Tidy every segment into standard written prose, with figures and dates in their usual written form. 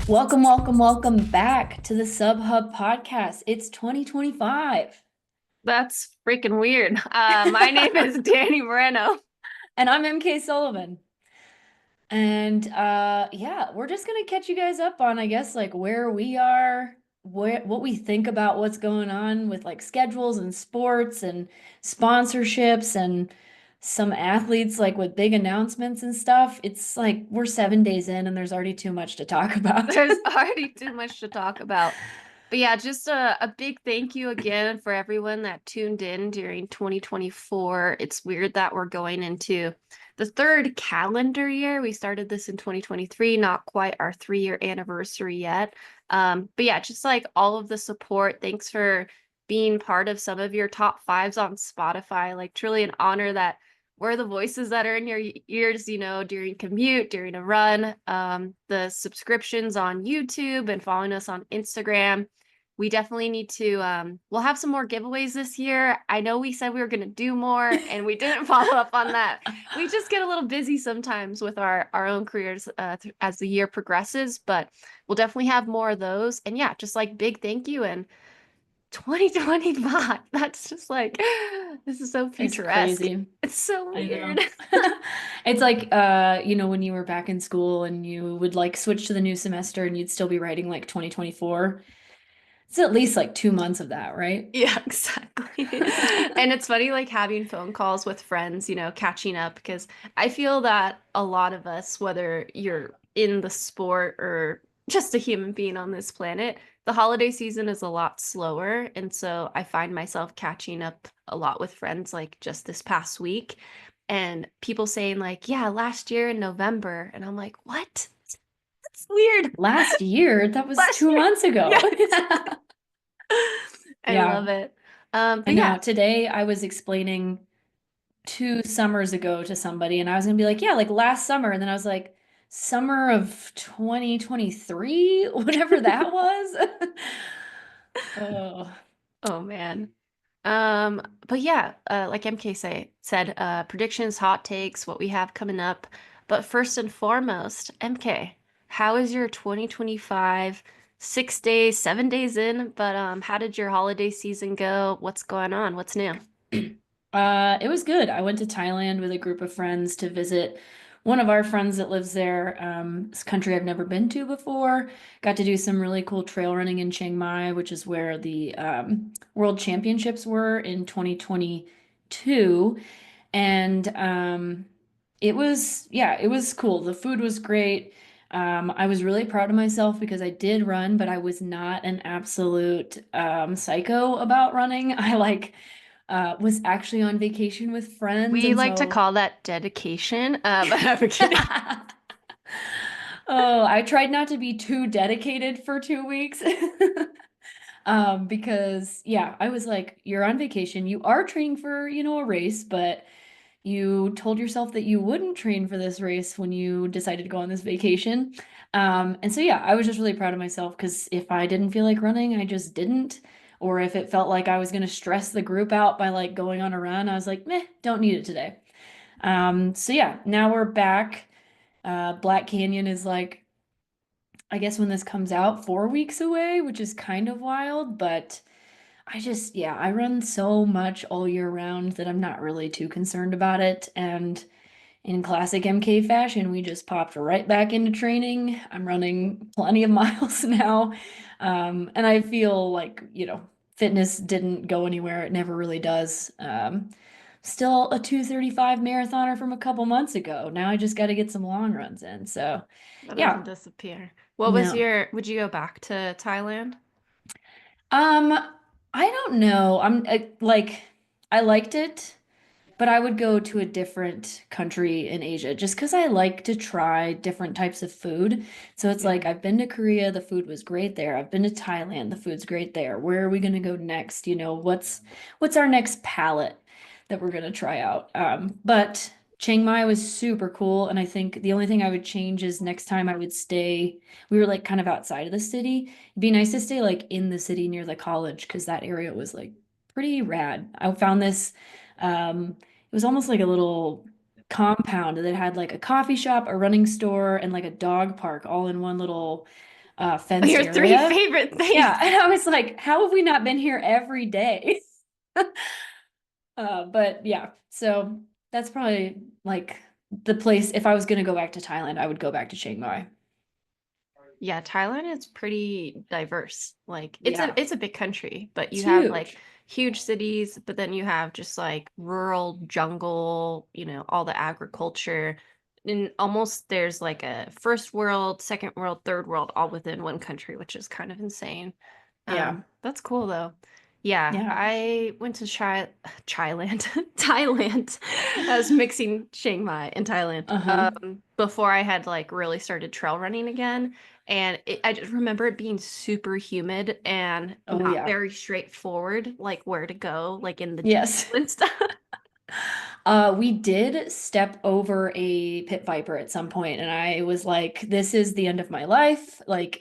Welcome back to the Sub Hub podcast. It's 2025. That's freaking weird. My name is Dani Moreno. And I'm MK Sullivan. And yeah, we're just gonna catch you guys up on, I guess, like where we are, what we think about what's going on with like schedules and sports and sponsorships and some athletes like with big announcements and stuff. It's like we're 7 days in and there's already too much to talk about. There's already too much to talk about. But yeah, just a big thank you again for everyone that tuned in during 2024. It's weird that we're going into the third calendar year. We started this in 2023, not quite our 3-year anniversary yet. But yeah, just like all of the support. Thanks for being part of some of your top fives on Spotify. Like truly an honor that we're the voices that are in your ears, during commute, during a run. The subscriptions on YouTube and following us on Instagram. We definitely need to, we'll have some more giveaways this year. I know we said we were going to do more and we didn't follow up on that. We just get a little busy sometimes with our own careers as the year progresses, but we'll definitely have more of those. And yeah, just like big thank you. And 2025, that's just like, this is so It's futuresque. crazy. It's so I weird. know. It's like when you were back in school and you would like switch to the new semester and you'd still be writing like 2024. It's at least like 2 months of that, right? Yeah, exactly. And it's funny, like having phone calls with friends, catching up, because I feel that a lot of us, whether you're in the sport or just a human being on this planet, the holiday season is a lot slower. And so I find myself catching up a lot with friends, like just this past week, and people saying, like, yeah, last year in November. And I'm like, what? That's weird. Last year, that was Last two year. months ago. Yeah, exactly. I Yeah, love it. I But yeah. know. Today I was explaining 2 summers ago to somebody and I was gonna be like, yeah, like last summer. And then I was like, summer of 2023, whatever that was. Oh, Oh man. But yeah, like said, predictions, hot takes, what we have coming up. But first and foremost, MK, how is your 2025, 6 days, 7 days in? But how did your holiday season go? What's going on? What's new? it was good. I went to Thailand with a group of friends to visit one of our friends that lives there. It's a country I've never been to before. Got to do some really cool trail running in Chiang Mai, which is where the World Championships were in 2022. And it was cool. The food was great. I was really proud of myself because I did run, but I was not an absolute psycho about running. I like was actually on vacation with friends, We and like to so call that dedication, but I'm kidding. oh, I tried not to be too dedicated for 2 weeks. Because yeah, I was like, you're on vacation. You are training for, a race, but you told yourself that you wouldn't train for this race when you decided to go on this vacation. And so yeah, I was just really proud of myself because if I didn't feel like running, I just didn't. Or if it felt like I was gonna stress the group out by like going on a run, I was like, meh, don't need it today. So yeah, now we're back. Black Canyon is like, I guess when this comes out, 4 weeks away, which is kind of wild, but yeah, I run so much all year round that I'm not really too concerned about it. And in classic MK fashion, we just popped right back into training. I'm running plenty of miles now. And I feel like, fitness didn't go anywhere. It never really does. Still a 2:35 marathoner from a couple months ago. Now I just got to get some long runs in. So, That yeah, doesn't disappear. What was no. would you go back to Thailand? Um, I don't know. Like, I liked it. But I would go to a different country in Asia just because I like to try different types of food. So it's Yeah. like I've been to Korea, the food was great there. I've been to Thailand, the food's great there. Where are we gonna go next? What's our next palette that we're gonna try out? But Chiang Mai was super cool, and I think the only thing I would change is next time I would stay. We were like kind of outside of the city. It'd be nice to stay like in the city near the college because that area was like pretty rad. I found this. It was almost like a little compound that had like a coffee shop, a running store, and like a dog park all in one little fenced Your three area. favorite Yeah, things. and I was like, how have we not been here every day? But yeah, so that's probably like the place. If I was gonna go back to Thailand, I would go back to Chiang Mai. Yeah, Thailand is pretty diverse. Like Yeah, it's a big country, but it's you have like huge. huge cities, but then you have just like rural jungle, all the agriculture. And almost there's like a first world, second world, third world all within one country, which is kind of insane. Yeah, That's cool though. Yeah, yeah. I went to Thailand, Thailand. I was mixing Chiang Mai and Thailand Uh-huh. before I had like really started trail running again. And I just remember it being super humid and Oh not yeah. very straightforward, like where to go, like in the Yes. jungle and stuff. We did step over a pit viper at some point, and I was like, this is the end of my life. Like,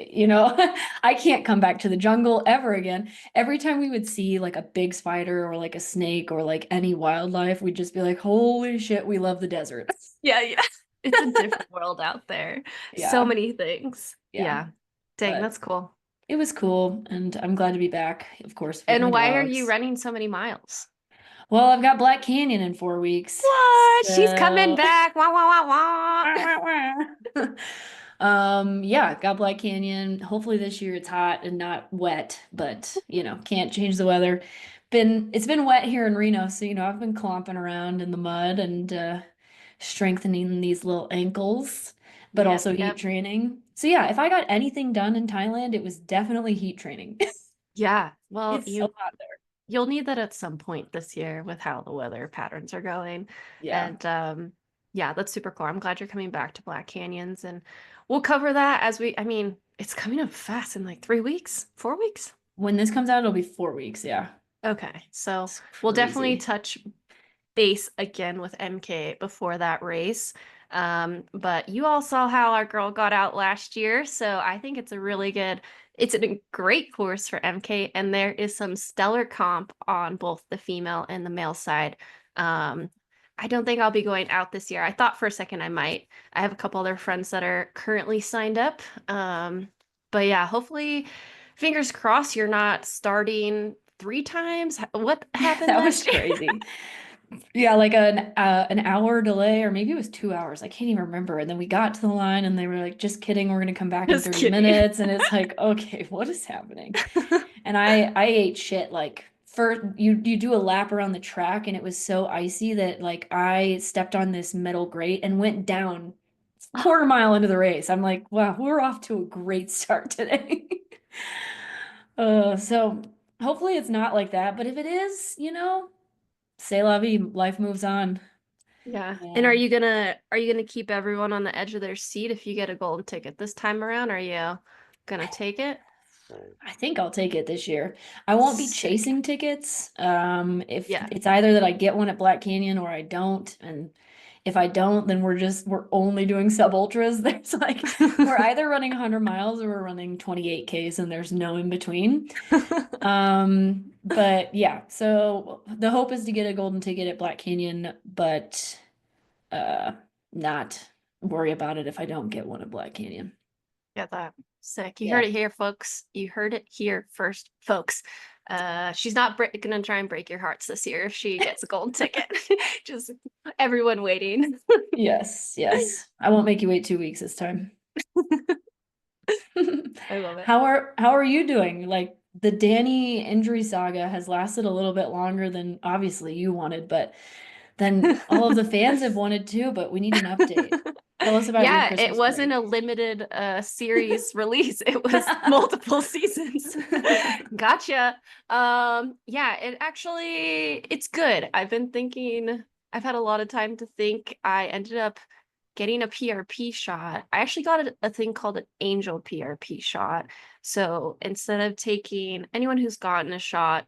I can't come back to the jungle ever again. Every time we would see like a big spider or like a snake or like any wildlife, we'd just be like, holy shit, we love the desert. Yeah, yeah. It's a different world out there. So Yeah, many things. yeah. Yeah. Dang, But that's cool. it was cool, and I'm glad to be back, of course, with my And why are you dogs. running so many miles? Well, I've got Black Canyon in 4 weeks. What? She's coming So back. Wah, wah, wah, wah. yeah, got Black Canyon. Hopefully this year it's hot and not wet, but can't change the weather. It's been wet here in Reno, so I've been clomping around in the mud and strengthening these little ankles, but Yep, also heat yep. training. So yeah, if I got anything done in Thailand, it was definitely heat training. Yeah. Well, It's so hot there. you'll need that at some point this year with how the weather patterns are going. Yeah. And yeah, that's super cool. I'm glad you're coming back to Black Canyons and we'll cover that I mean, it's coming up fast in like 3 weeks, 4 weeks. When this comes out, it'll be 4 weeks, yeah. Okay. So It's we'll definitely crazy. touch base again with MK before that race. But you all saw how our girl got out last year, so I think it's a great course for MK, and there is some stellar comp on both the female and the male side. Um, I don't think I'll be going out this year. I thought for a second I might. I have a couple other friends that are currently signed up. But yeah, hopefully, fingers crossed, you're not starting 3 times. What happened That was last year? crazy. Yeah, like an hour delay, or maybe it was 2 hours. I can't even remember. And then we got to the line and they were like, just kidding, we're gonna come back in Just 30 kidding. minutes. And it's like, okay, what is happening? And I ate shit like for you do a lap around the track and it was so icy that like I stepped on this metal grate and went down quarter mile into the race. I'm like, wow, we're off to a great start today. So hopefully it's not like that, but if it is, c'est la vie, life moves on. Yeah. And Yeah. are you gonna keep everyone on the edge of their seat if you get a golden ticket this time around? Are you gonna take it? I think I'll take it this year. I won't be Sick. chasing tickets. If Yeah. it's either that I get one at Black Canyon or I don't, and if I don't, then we're only doing sub ultras. There's like we're either running 100 miles or we're running 28 Ks and there's no in between. But yeah, so the hope is to get a golden ticket at Black Canyon, but uh not worry about it if I don't get one at Black Canyon. Get that. Sick. You heard Yeah. it here, folks. You heard it here first, folks. She's not gonna try and break your hearts this year if she gets a golden ticket. Just everyone waiting. Yes, yes. I won't make you wait 2 weeks this time. I love it. How are you doing? Like the Dani injury saga has lasted a little bit longer than obviously you wanted, but then all of the fans have wanted too, but we need an update. Tell us about your Yeah, it Christmas wasn't break. a limited series release. It was multiple seasons. Gotcha. Yeah, it's good. I've had a lot of time to think. I ended up getting a PRP shot. I actually got a thing called an angel PRP shot. So instead of taking anyone who's gotten a shot,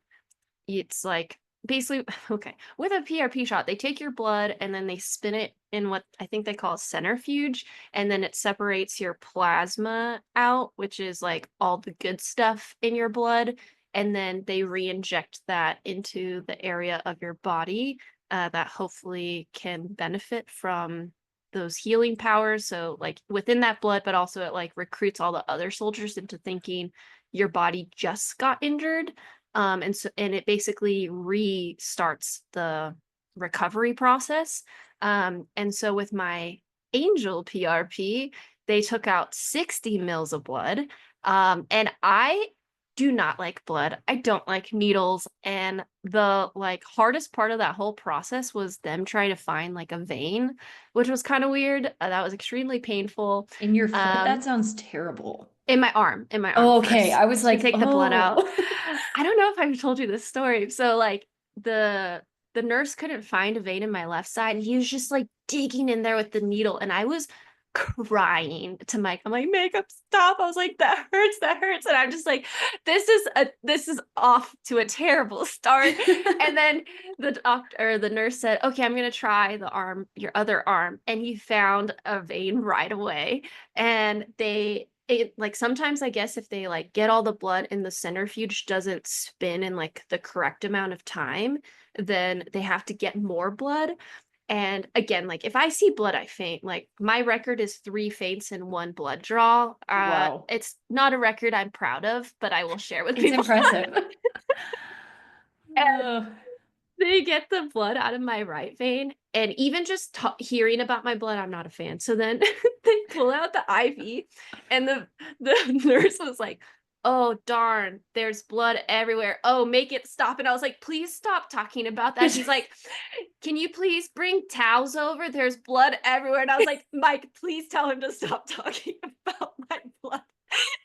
it's like basically okay, with a PRP shot they take your blood and then they spin it in what I think they call a centrifuge, and then it separates your plasma out, which is like all the good stuff in your blood, and then they re-inject that into the area of your body that hopefully can benefit from those healing powers. So like within that blood, but also it like recruits all the other soldiers into thinking your body just got injured. And it basically restarts the recovery process. And so with my angel PRP, they took out 60 mils of blood. And I do not like blood. I don't like needles. And the like hardest part of that whole process was them trying to find like a vein, which was kind of weird. That was extremely painful. In your foot? That Um, sounds terrible. in my arm Oh, okay. first I was to like, take the blood out. oh. I don't know if I've told you this story. So like the nurse couldn't find a vein in my left side and he was just like digging in there with the needle and I was crying to Mike. I'm like, makeup, stop. I was like, that hurts, that hurts. And I'm just like, this is off to a terrible start. And then the doctor or the nurse said, okay, I'm gonna try the arm, your other arm. And he found a vein right away. And like sometimes I guess if they like get all the blood and the centrifuge doesn't spin in like the correct amount of time, then they have to get more blood. And again, like if I see blood, I faint. Like my record is 3 faints and 1 blood draw. Wow. It's not a record I'm proud of, but I will share with It's people. impressive. And Uh, they get the blood out of my right vein, and even just hearing about my blood, I'm not a fan. So then they pull out the IV, and the nurse was like, "Oh darn, there's blood everywhere. Oh, make it stop." And I was like, "Please stop talking about that." He's like, "Can you please bring towels over? There's blood everywhere." And I was like, "Mike, please tell him to stop talking about my blood."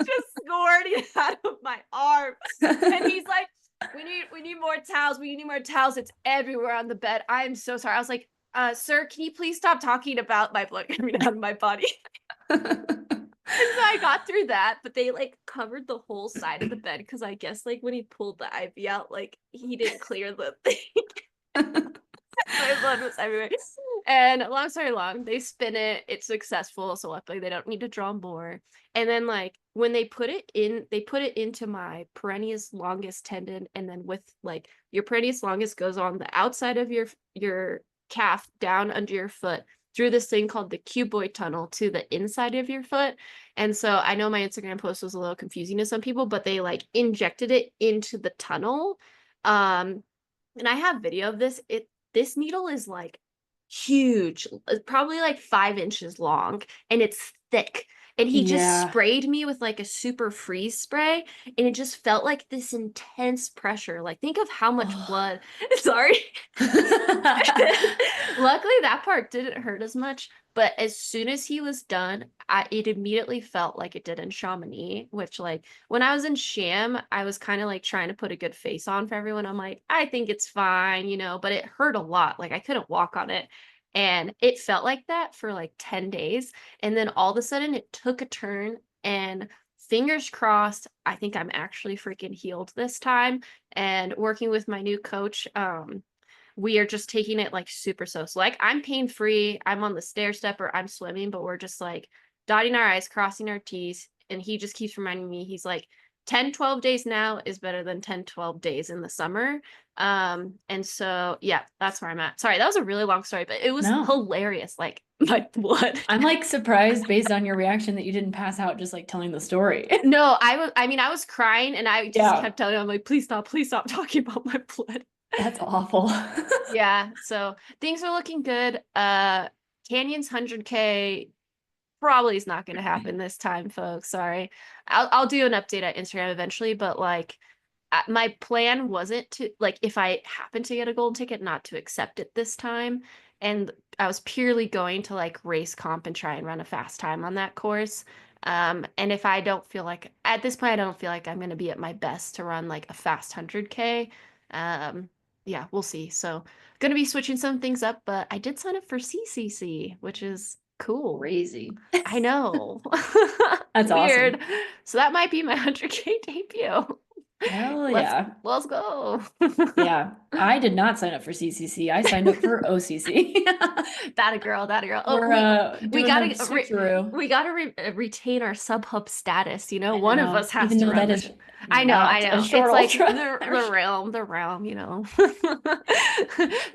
Just squirting out of my arm. And he's like, we need more towels. We need more towels. It's everywhere on the bed. I am so sorry. I was like, sir, can you please stop talking about my blood coming out of my body? And so I got through that, but they like covered the whole side of the bed because I guess like when he pulled the IV out, like he didn't clear the thing. My blood was everywhere. And long story long, they spin it, it's successful. So luckily they don't need to draw more. And then like when they put it in, they put it into my perennius longus tendon. And then with like your perennius longus goes on the outside of your calf down under your foot through this thing called the cuboid tunnel to the inside of your foot. And so I know my Instagram post was a little confusing to some people, but they like injected it into the tunnel. And I have video of this. This needle is like huge, probably like 5 inches long, and it's thick. And he just yeah. sprayed me with like a super freeze spray, and it just felt like this intense pressure. Like, think of how much Oh. blood. Sorry. Luckily, that part didn't hurt as much. But as soon as he was done, it immediately felt like it did in Chamonix, which, like, when I was in Sham, I was kind of like trying to put a good face on for everyone. I'm like, I think it's fine, you know, but it hurt a lot. Like, I couldn't walk on it. And it felt like that for like 10 days. And then all of a sudden, it took a turn. And fingers crossed, I think I'm actually freaking healed this time. And working with my new coach, we are just taking it like super so. So like I'm pain free. I'm on the stair step or I'm swimming, but we're just like dotting our I's, crossing our T's. And he just keeps reminding me, he's like, 10, 12 days now is better than 10, 12 days in the summer. And so yeah, that's where I'm at. Sorry, that was a really long story, but it was No. hilarious. Like my blood. I'm like surprised based on your reaction that you didn't pass out just like telling the story. No, I mean, I was crying and I just Yeah. kept telling him, I'm like, please stop talking about my blood. That's awful. Yeah, so things are looking good. Canyon's 100K probably is not going to happen this time, folks. Sorry. I'll do an update at Instagram eventually, but like my plan wasn't to like if I happen to get a gold ticket not to accept it this time, and I was purely going to like race comp and try and run a fast time on that course. And if I don't feel like at this point I don't feel like I'm going to be at my best to run like a fast 100K. Um yeah, we'll see. So going to be switching some things up, but I did sign up for CCC, which is cool. Crazy. I know. That's Weird. awesome. So that might be my 100K debut. Hell Let's yeah. let's go. Yeah. I did not sign up for CCC. I signed up for OCC. That a girl, that a girl. Oh, We're we doing the gotta switcheroo. we gotta retain our sub hub status. You know, I one of know, us has even to though run that the is show. I not a know. It's short like ultra. the realm. You know,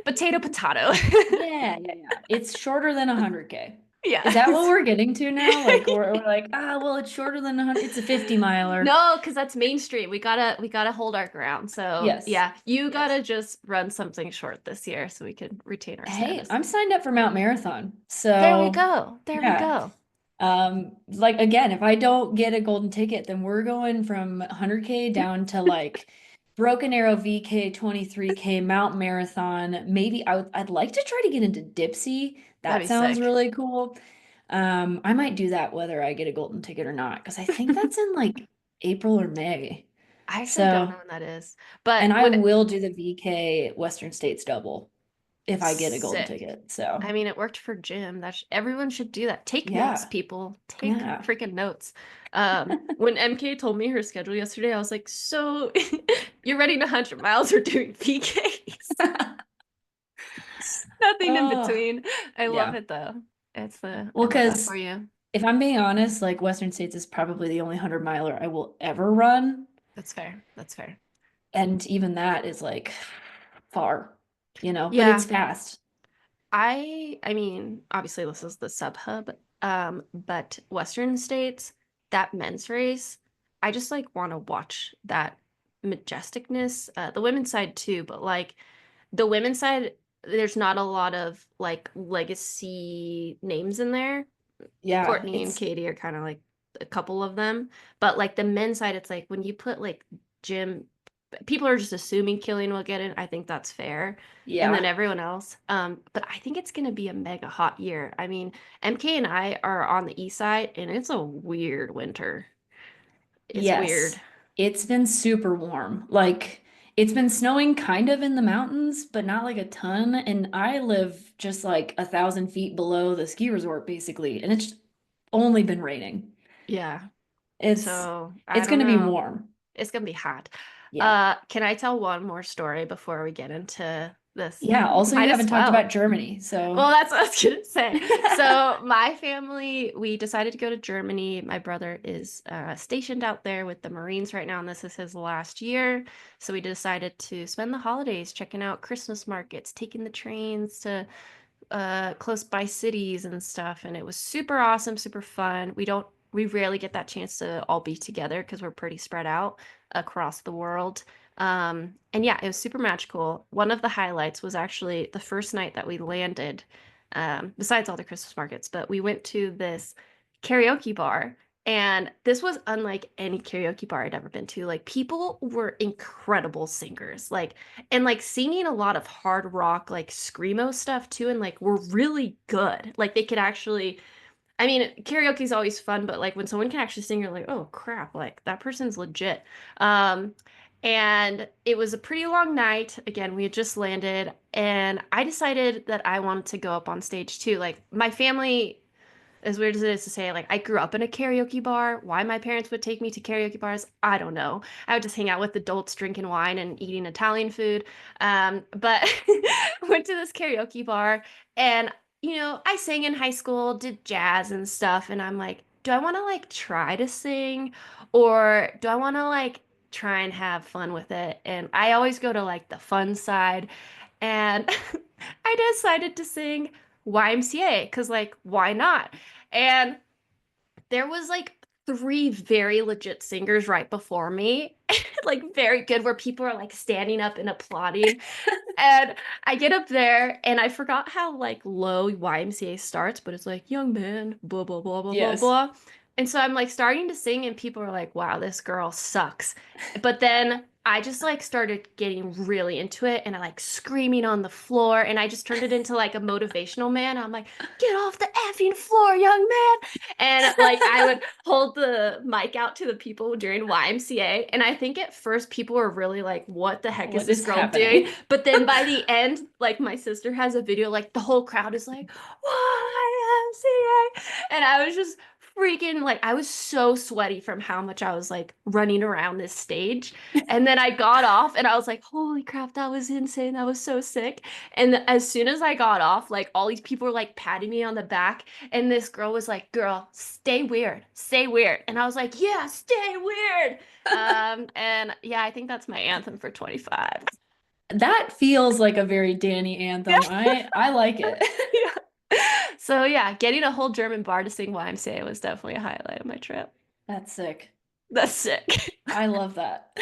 potato, potato. Yeah, yeah, yeah. It's shorter than 100K. Yeah. Is that what we're getting to now? Like we're like, well, it's shorter than 100. It's a 50 miler. No, because that's Main Street. We gotta hold our ground. So Yes. yeah, you Yes. gotta just run something short this year so we can retain our Hey, status. I'm signed up for Mount Marathon. There we So, go. There we yeah. go. Like again, if I don't get a golden ticket, then we're going from 100K down to like Broken Arrow VK 23K Mount Marathon. Maybe I'd like to try to get into Dipsy. That'd That be sounds sick. really cool. I might do that whether I get a golden ticket or not, because I think that's in like April or May. I actually don't know So, when that is, but and I would will do the VK Western States double if I get a golden sick. ticket. So, I mean, it worked for Jim. Everyone should do that. Take notes, yeah, people. Take yeah. freaking notes. When MK told me her schedule yesterday, I was like, "So, you're running 100 miles or doing PKs? Nothing in Oh, between." I love yeah. it though. I Well, love that because for you. if I'm being honest, like Western States is probably the only 100 miler I will ever run. That's fair. That's fair. And even that is like far, but it's Yeah, fast. I mean, obviously this is the sub hub, but Western States, that men's race, I just like want to watch that majesticness. The women's side too, but like the women's side, there's not a lot of like legacy names in there. Yeah, Courtney and it's Katie are kind of like a couple of them, but like the men's side, it's like when you put like Jim, people are just assuming Killian will get it. I think that's fair. And then yeah. everyone else. But I think it's gonna be a mega hot year. I mean, MK and I are on the east side, and it's a weird winter. It's weird. Yes. It's been super warm. Like it's been snowing kind of in the mountains, but not like a ton. And I live just like 1,000 feet below the ski resort, basically, and it's only been raining. Yeah. It's So I it's don't gonna be know. warm. It's gonna be hot. Yeah. Can I tell one more story before we get into this? Yeah. Also, you Might as haven't talked well. about Germany, Well, so that's what I was gonna say. So my family, we decided to go to Germany. My brother is stationed out there with the Marines right now, and this is his last year. So we decided to spend the holidays checking out Christmas markets, taking the trains to close by cities and stuff, and it was super awesome, super fun. We rarely get that chance to all be together because we're pretty spread out across the world. And yeah, it was super magical. One of the highlights was actually the first night that we landed, besides all the Christmas markets, but we went to this karaoke bar. And this was unlike any karaoke bar I'd ever been to. Like, people were incredible singers. And like singing a lot of hard rock, like screamo stuff too, and like were really good. Like they could actually, I mean, karaoke is always fun, but like when someone can actually sing, you're like, oh crap, like that person's legit. Um, and it was a pretty long night. Again, we had just landed, and I decided that I wanted to go up on stage too. Like my family, as weird as it is to say, like I grew up in a karaoke bar. Why my parents would take me to karaoke bars, I don't know. I would just hang out with adults drinking wine and eating Italian food. But went to this karaoke bar, and I sang in high school, did jazz and stuff, and I'm like, do I want to like try to sing, or do I want to like try and have fun with it? And I always go to like the fun side, and I decided to sing YMCA because like why not? And there was like three very legit singers right before me, like very good, where people are like standing up and applauding. And I get up there and I forgot how like low YMCA starts, but it's like young man, blah blah blah blah blah yes. blah. And so I'm like starting to sing and people are like, wow, this girl sucks. But then I just like started getting really into it and I like screaming on the floor and I just turned it into like a motivational man. I'm like, get off the effing floor, young man. And like I would hold the mic out to the people during YMCA. And I think at first people were really like, what the heck is What this is girl doing? happening? But then by the end, like my sister has a video, like the whole crowd is like, YMCA. And I was just freaking like I was so sweaty from how much I was like running around this stage. And then I got off and I was like, holy crap, that was insane. That was so sick. And as soon as I got off, like all these people were like patting me on the back. And this girl was like, girl, stay weird. Stay weird. And I was like, yeah, stay weird. And yeah, I think that's my anthem for 25. That feels like a very Dani anthem. I like it. Yeah. So yeah, getting a whole German bar to sing YMCA was definitely a highlight of my trip. That's sick. That's sick. I love that.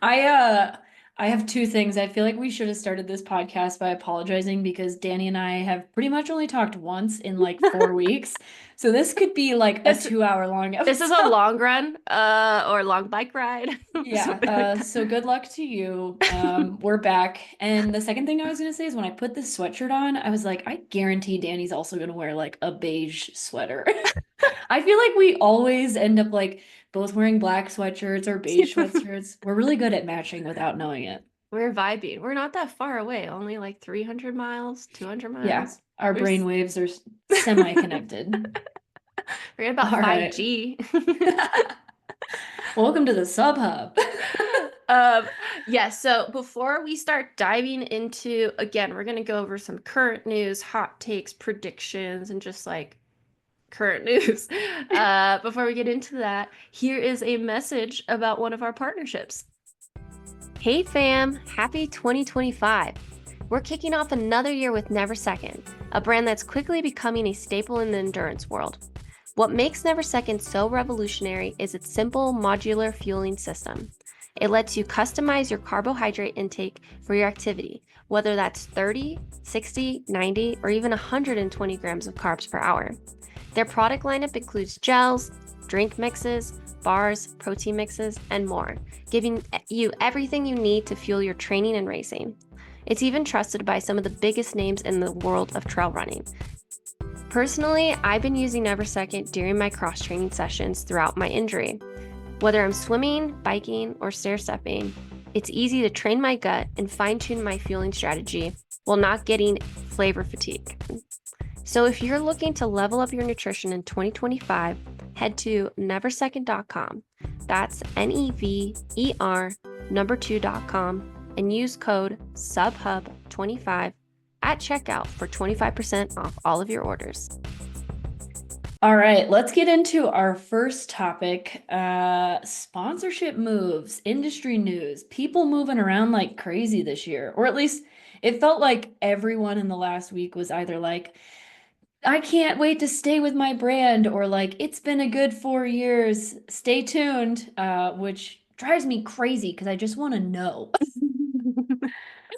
I uh I have two things. I feel like we should have started this podcast by apologizing because Dani and I have pretty much only talked once in like 4 weeks. So this could be like a This 2 hour long this is a episode. long run, or a long bike ride, Yeah, something like that. so good luck to you. We're back. And the second thing I was gonna say is when I put this sweatshirt on, I was like, I guarantee Dani's also gonna wear like a beige sweater. I feel like we always end up like both wearing black sweatshirts or beige sweatshirts. We're really good at matching without knowing it. We're vibing. We're not that far away, only like 300 miles, 200 Yeah, miles. our We're, brain waves are semi-connected. forget about All right. 5G. Welcome to the Sub Hub. Yeah, so before we start diving into, again, we're gonna go over some current news, hot takes, predictions, and just like current news. Before we get into that, here is a message about one of our partnerships. Hey fam, happy 2025. We're kicking off another year with Never Second, a brand that's quickly becoming a staple in the endurance world. What makes Never Second so revolutionary is its simple modular fueling system. It lets you customize your carbohydrate intake for your activity, whether that's 30, 60, 90, or even 120 grams of carbs per hour. Their product lineup includes gels, drink mixes, bars, protein mixes, and more, giving you everything you need to fuel your training and racing. It's even trusted by some of the biggest names in the world of trail running. Personally, I've been using Never Second during my cross training sessions throughout my injury. Whether I'm swimming, biking, or stair stepping, it's easy to train my gut and fine tune my fueling strategy while not getting flavor fatigue. So if you're looking to level up your nutrition in 2025, head to neversecond.com. That's NEVER number 2.com and use code SUBHUB25 at checkout for 25% off all of your orders. All right, let's get into our first topic, sponsorship moves, industry news, people moving around like crazy this year, or at least it felt like everyone in the last week was either like, I can't wait to stay with my brand, or like, it's been a good 4 years, stay tuned, which drives me crazy because I just want to know.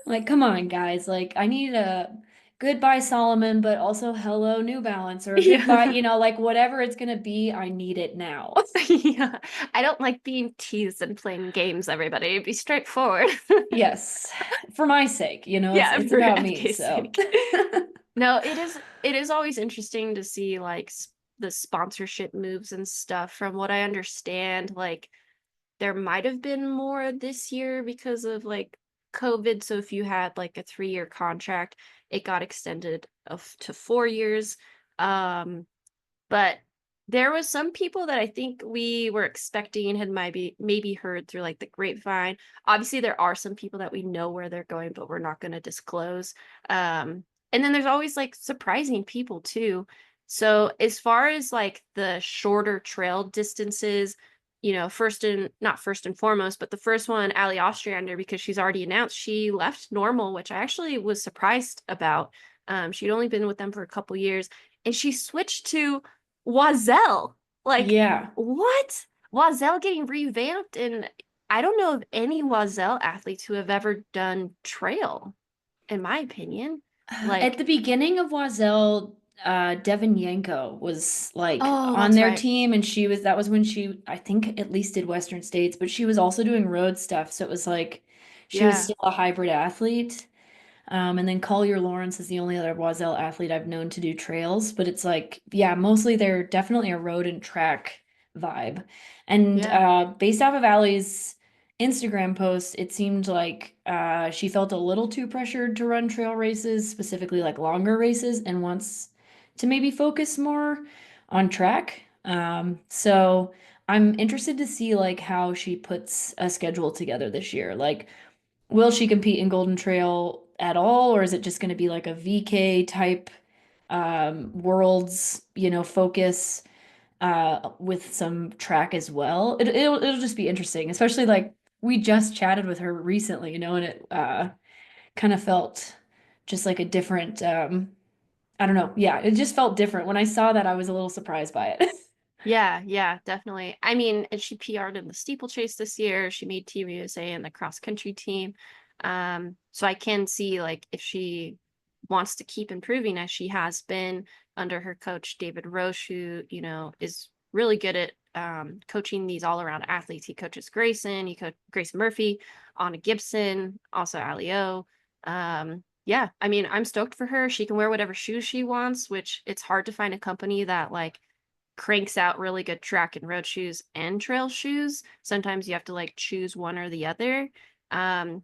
Like, come on, guys. Like, I need a goodbye Solomon, but also hello New Balance, or a goodbye, Yeah. like whatever it's gonna be, I need it now. Yeah. I don't like being teased and playing games, everybody. Be straightforward. Yes, for my sake, Yeah, it's for about me. FK's So, sake. No, it is always interesting to see like the sponsorship moves and stuff. From what I understand, like there might have been more this year because of like COVID. So if you had like a 3-year contract, it got extended to 4 years. But there was some people that I think we were expecting had maybe heard through like the grapevine. Obviously, there are some people that we know where they're going, but we're not going to disclose. And then there's always like surprising people too. So as far as like the shorter trail distances, first and not first and foremost, but the first one, Ali Ostrander, because she's already announced she left Normal, which I actually was surprised about. She'd only been with them for a couple years, and she switched to Wazelle. Like, yeah. what? Wazelle getting revamped, and I don't know of any Wazelle athletes who have ever done trail, in my opinion. At Like, the beginning of Wazelle, Devin Yanko was like oh, on that's their right. team, and that was when she, I think, at least did Western States, but she was also doing road stuff. So it was like she was Yeah, still a hybrid athlete. And then Collier Lawrence is the only other Oiselle athlete I've known to do trails, but it's like, yeah, mostly they're definitely a road and track vibe. And yeah, based off of Allie's Instagram post, it seemed like she felt a little too pressured to run trail races, specifically like longer races, and wants to maybe focus more on track. So I'm interested to see like how she puts a schedule together this year. Like, will she compete in Golden Trail at all, or is it just going to be like a VK type worlds, focus with some track as well? It'll just be interesting, especially like we just chatted with her recently, and it kind of felt just like a different I don't know. Yeah, it just felt different. When I saw that, I was a little surprised by it. Yeah, yeah, definitely. I mean, and she PR'd in the steeplechase this year. She made Team USA in the cross country team. So I can see like if she wants to keep improving as she has been under her coach David Roche, who, is really good at coaching these all-around athletes. He coaches Grayson, he coached Grayson Murphy, Anna Gibson, also Alio. Yeah, I mean, I'm stoked for her. She can wear whatever shoes she wants, which it's hard to find a company that like cranks out really good track and road shoes and trail shoes. Sometimes you have to like choose one or the other. Um,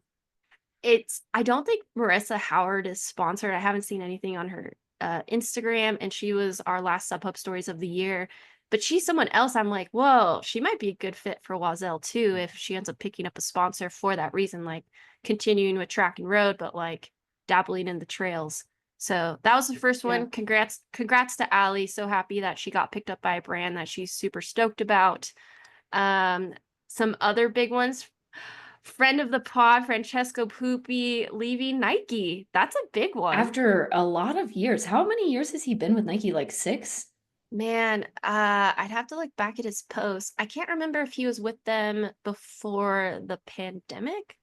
I don't think Marissa Howard is sponsored. I haven't seen anything on her Instagram, and she was our last Sub Hub Stories of the year. But she's someone else. I'm like, whoa, she might be a good fit for Wazelle too if she ends up picking up a sponsor for that reason, like continuing with track and road, but like dabbling in the trails. So that was the first Yeah. one. Congrats to Allie. So happy that she got picked up by a brand that she's super stoked about. Um, some other big ones. Friend of the pod, Francesco Pupi leaving Nike. That's a big one. After a lot of years, how many years has he been with Nike? Like 6? Man, I'd have to look back at his post. I can't remember if he was with them before the pandemic.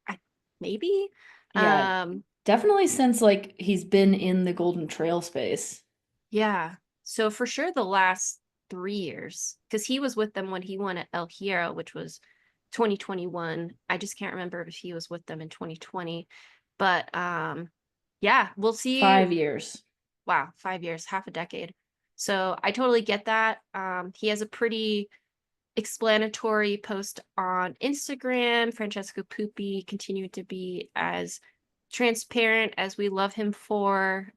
Maybe. Yeah, Um, definitely since like he's been in the Golden Trail space. yeah. So for sure the last 3 years, because he was with them when he won at El Hierro, which was 2021. I just can't remember if he was with them in 2020. But yeah, we'll see. 5 years. Wow, 5 years, half a decade. So I totally get that. He has a pretty explanatory post on Instagram. Francesco Pupi continued to be as transparent as we love him for,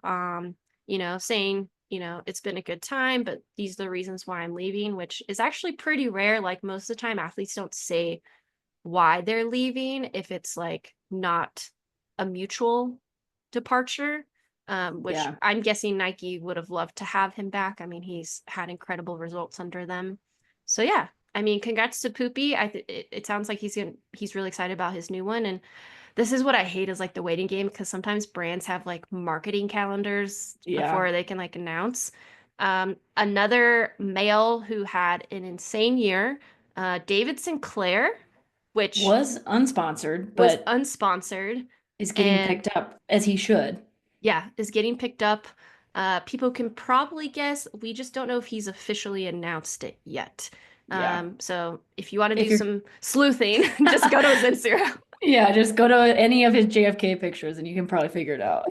saying, it's been a good time, but these are the reasons why I'm leaving, which is actually pretty rare. Like most of the time, athletes don't say why they're leaving if it's like not a mutual departure, which Yeah. I'm guessing Nike would have loved to have him back. I mean, he's had incredible results under them. So yeah, I mean, congrats to Poopy. It sounds like he's really excited about his new one. And this is what I hate is like the waiting game because sometimes brands have like marketing calendars Yeah. before they can like announce. Another male who had an insane year, David Sinclair, which Was unsponsored, was but unsponsored is getting and picked up as he should. yeah, is getting picked up. People can probably guess. We just don't know if he's officially announced it yet. Yeah. So if you want to If do you're some sleuthing, just go to his Instagram. Yeah, just go to any of his JFK pictures and you can probably figure it out.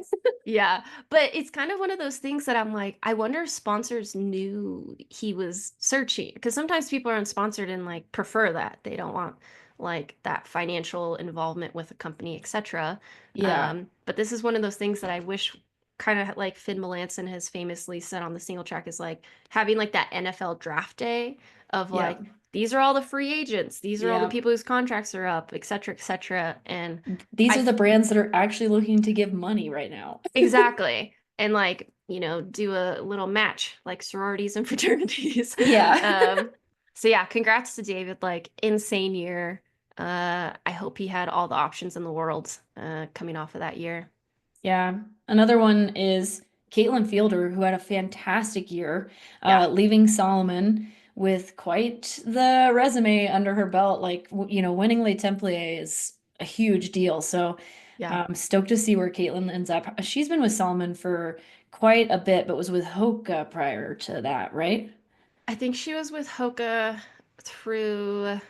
Yeah, but it's kind of one of those things that I'm like, I wonder if sponsors knew he was searching because sometimes people are unsponsored and like prefer that. They don't want like that financial involvement with a company, etc. Yeah. But this is one of those things that I wish kind of like Finn Melanson has famously said on the single track is like having like that NFL draft day of Yeah. like these are all the free agents, these are all the Yeah. people whose contracts are up, etc., etc. And These I are the brands that are actually looking to give money right now. exactly. And like, do a little match like sororities and fraternities. Yeah. Um, so yeah, congrats to David, like insane year. I hope he had all the options in the world coming off of that year. Yeah. Another one is Caitlin Fielder, who had a fantastic year, Yeah, leaving Solomon with quite the resume under her belt. Like, winning Le Templier is a huge deal. So yeah. I'm stoked to see where Caitlin ends up. She's been with Solomon for quite a bit, but was with Hoka prior to that, right? I think she was with Hoka through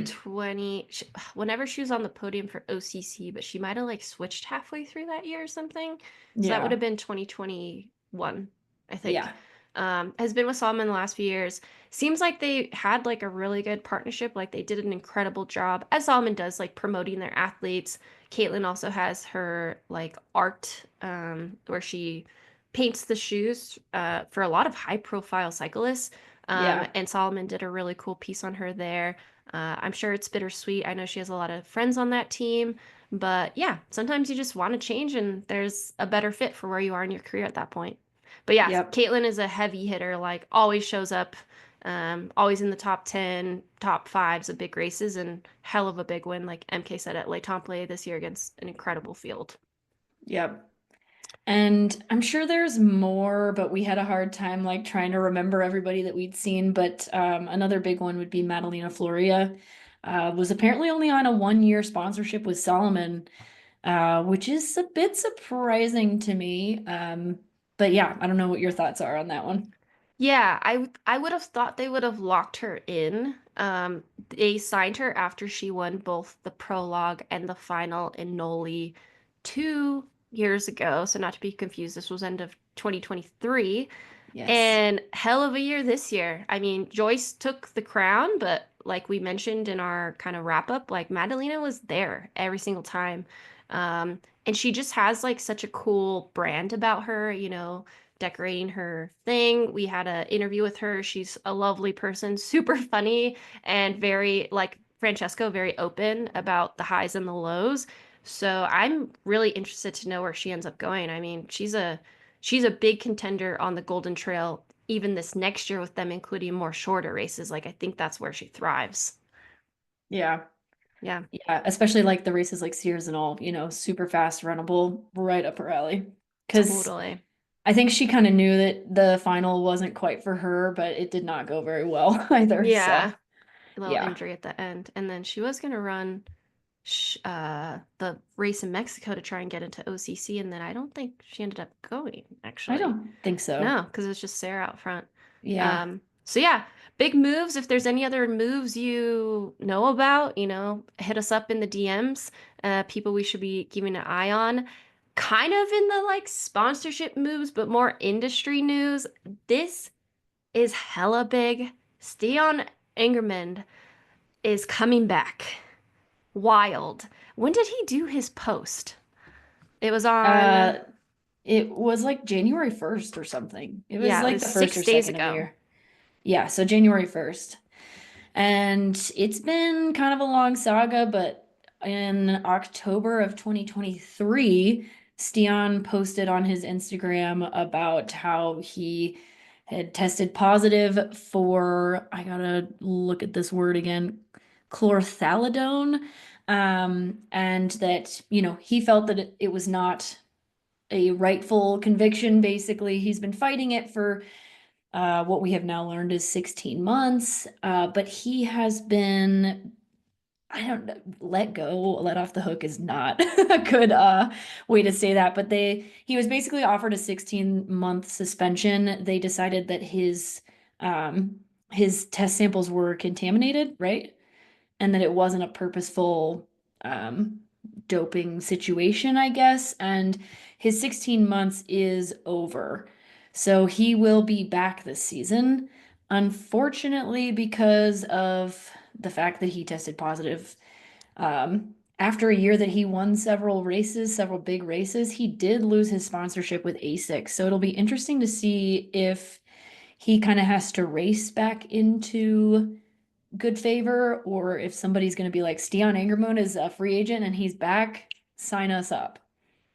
20 whenever she was on the podium for OCC, but she might have like switched halfway through that year or something. So that would Yeah. have been 2021, I think. Yeah. Has been with Solomon the last few years. Seems like they had like a really good partnership. Like they did an incredible job, as Solomon does, like promoting their athletes. Caitlin also has her like art, where she paints the shoes for a lot of high profile cyclists. Yeah. And Solomon did a really cool piece on her there. I'm sure it's bittersweet. I know she has a lot of friends on that team, but yeah, sometimes you just want to change and there's a better fit for where you are in your career at that point. But yeah, Yep. Caitlin is a heavy hitter, like always shows up, always in the top 10, top fives of big races, and hell of a big win, like MK said at Le Temple this year against an incredible field. Yep. And I'm sure there's more, but we had a hard time like trying to remember everybody that we'd seen. But another big one would be Madalena Floria. Was apparently only on a 1 year sponsorship with Solomon, which is a bit surprising to me. But yeah, I don't know what your thoughts are on that one. Yeah, I would have thought they would have locked her in. They signed her after she won both the prologue and the final in Noli 2 years ago. So not to be confused, this was end of 2023. Yes. And hell of a year this year. I mean, Joyce took the crown, but like we mentioned in our kind of wrap up, like Madalena was there every single time. And she just has like such a cool brand about her, decorating her thing. We had an interview with her. She's a lovely person, super funny, and very, like Francesco, very open about the highs and the lows. So I'm really interested to know where she ends up going. I mean, she's a big contender on the Golden Trail even this next year with them including more shorter races. Like I think that's where she thrives. Yeah. Yeah, Yeah. Especially like the races like Sierre and all, super fast, runnable, right up her alley. Because totally. I think she kind of knew that the final wasn't quite for her, but it did not go very well either. So, Yeah, a little yeah. injury at the end. And then she was going to run the race in Mexico to try and get into OCC. And then I don't think she ended up going, I actually. don't think so. No, because it was just Sarah out front. Yeah. So yeah, big moves. If there's any other moves you know about, hit us up in the DMs. People we should be keeping an eye on. Kind of in the like sponsorship moves, but more industry news. This is hella big. Stian Engermund is coming back. Wild. When did he do his post? It was on, Uh, it was like January 1st or something. It was yeah, it like was the first or 6 days second of the ago. year. Yeah, so January 1st. And it's been kind of a long saga, but in October of 2023, Stian posted on his Instagram about how he had tested positive for, I gotta look at this word again, chlorthalidone. And that, he felt that it was not a rightful conviction. Basically, he's been fighting it for what we have now learned is 16 months. But he has been, I don't know, let off the hook is not a good way to say that. But he was basically offered a 16-month suspension. They decided that his test samples were contaminated, right? And that it wasn't a purposeful um, doping situation, I guess. And his 16 months is over. So he will be back this season. Unfortunately, because of the fact that he tested positive, after a year that he won several races, several big races, he did lose his sponsorship with ASICS. So it'll be interesting to see if he kind of has to race back into good favor, or if somebody's going to be like Stian Angermoon is a free agent and he's back, sign us up.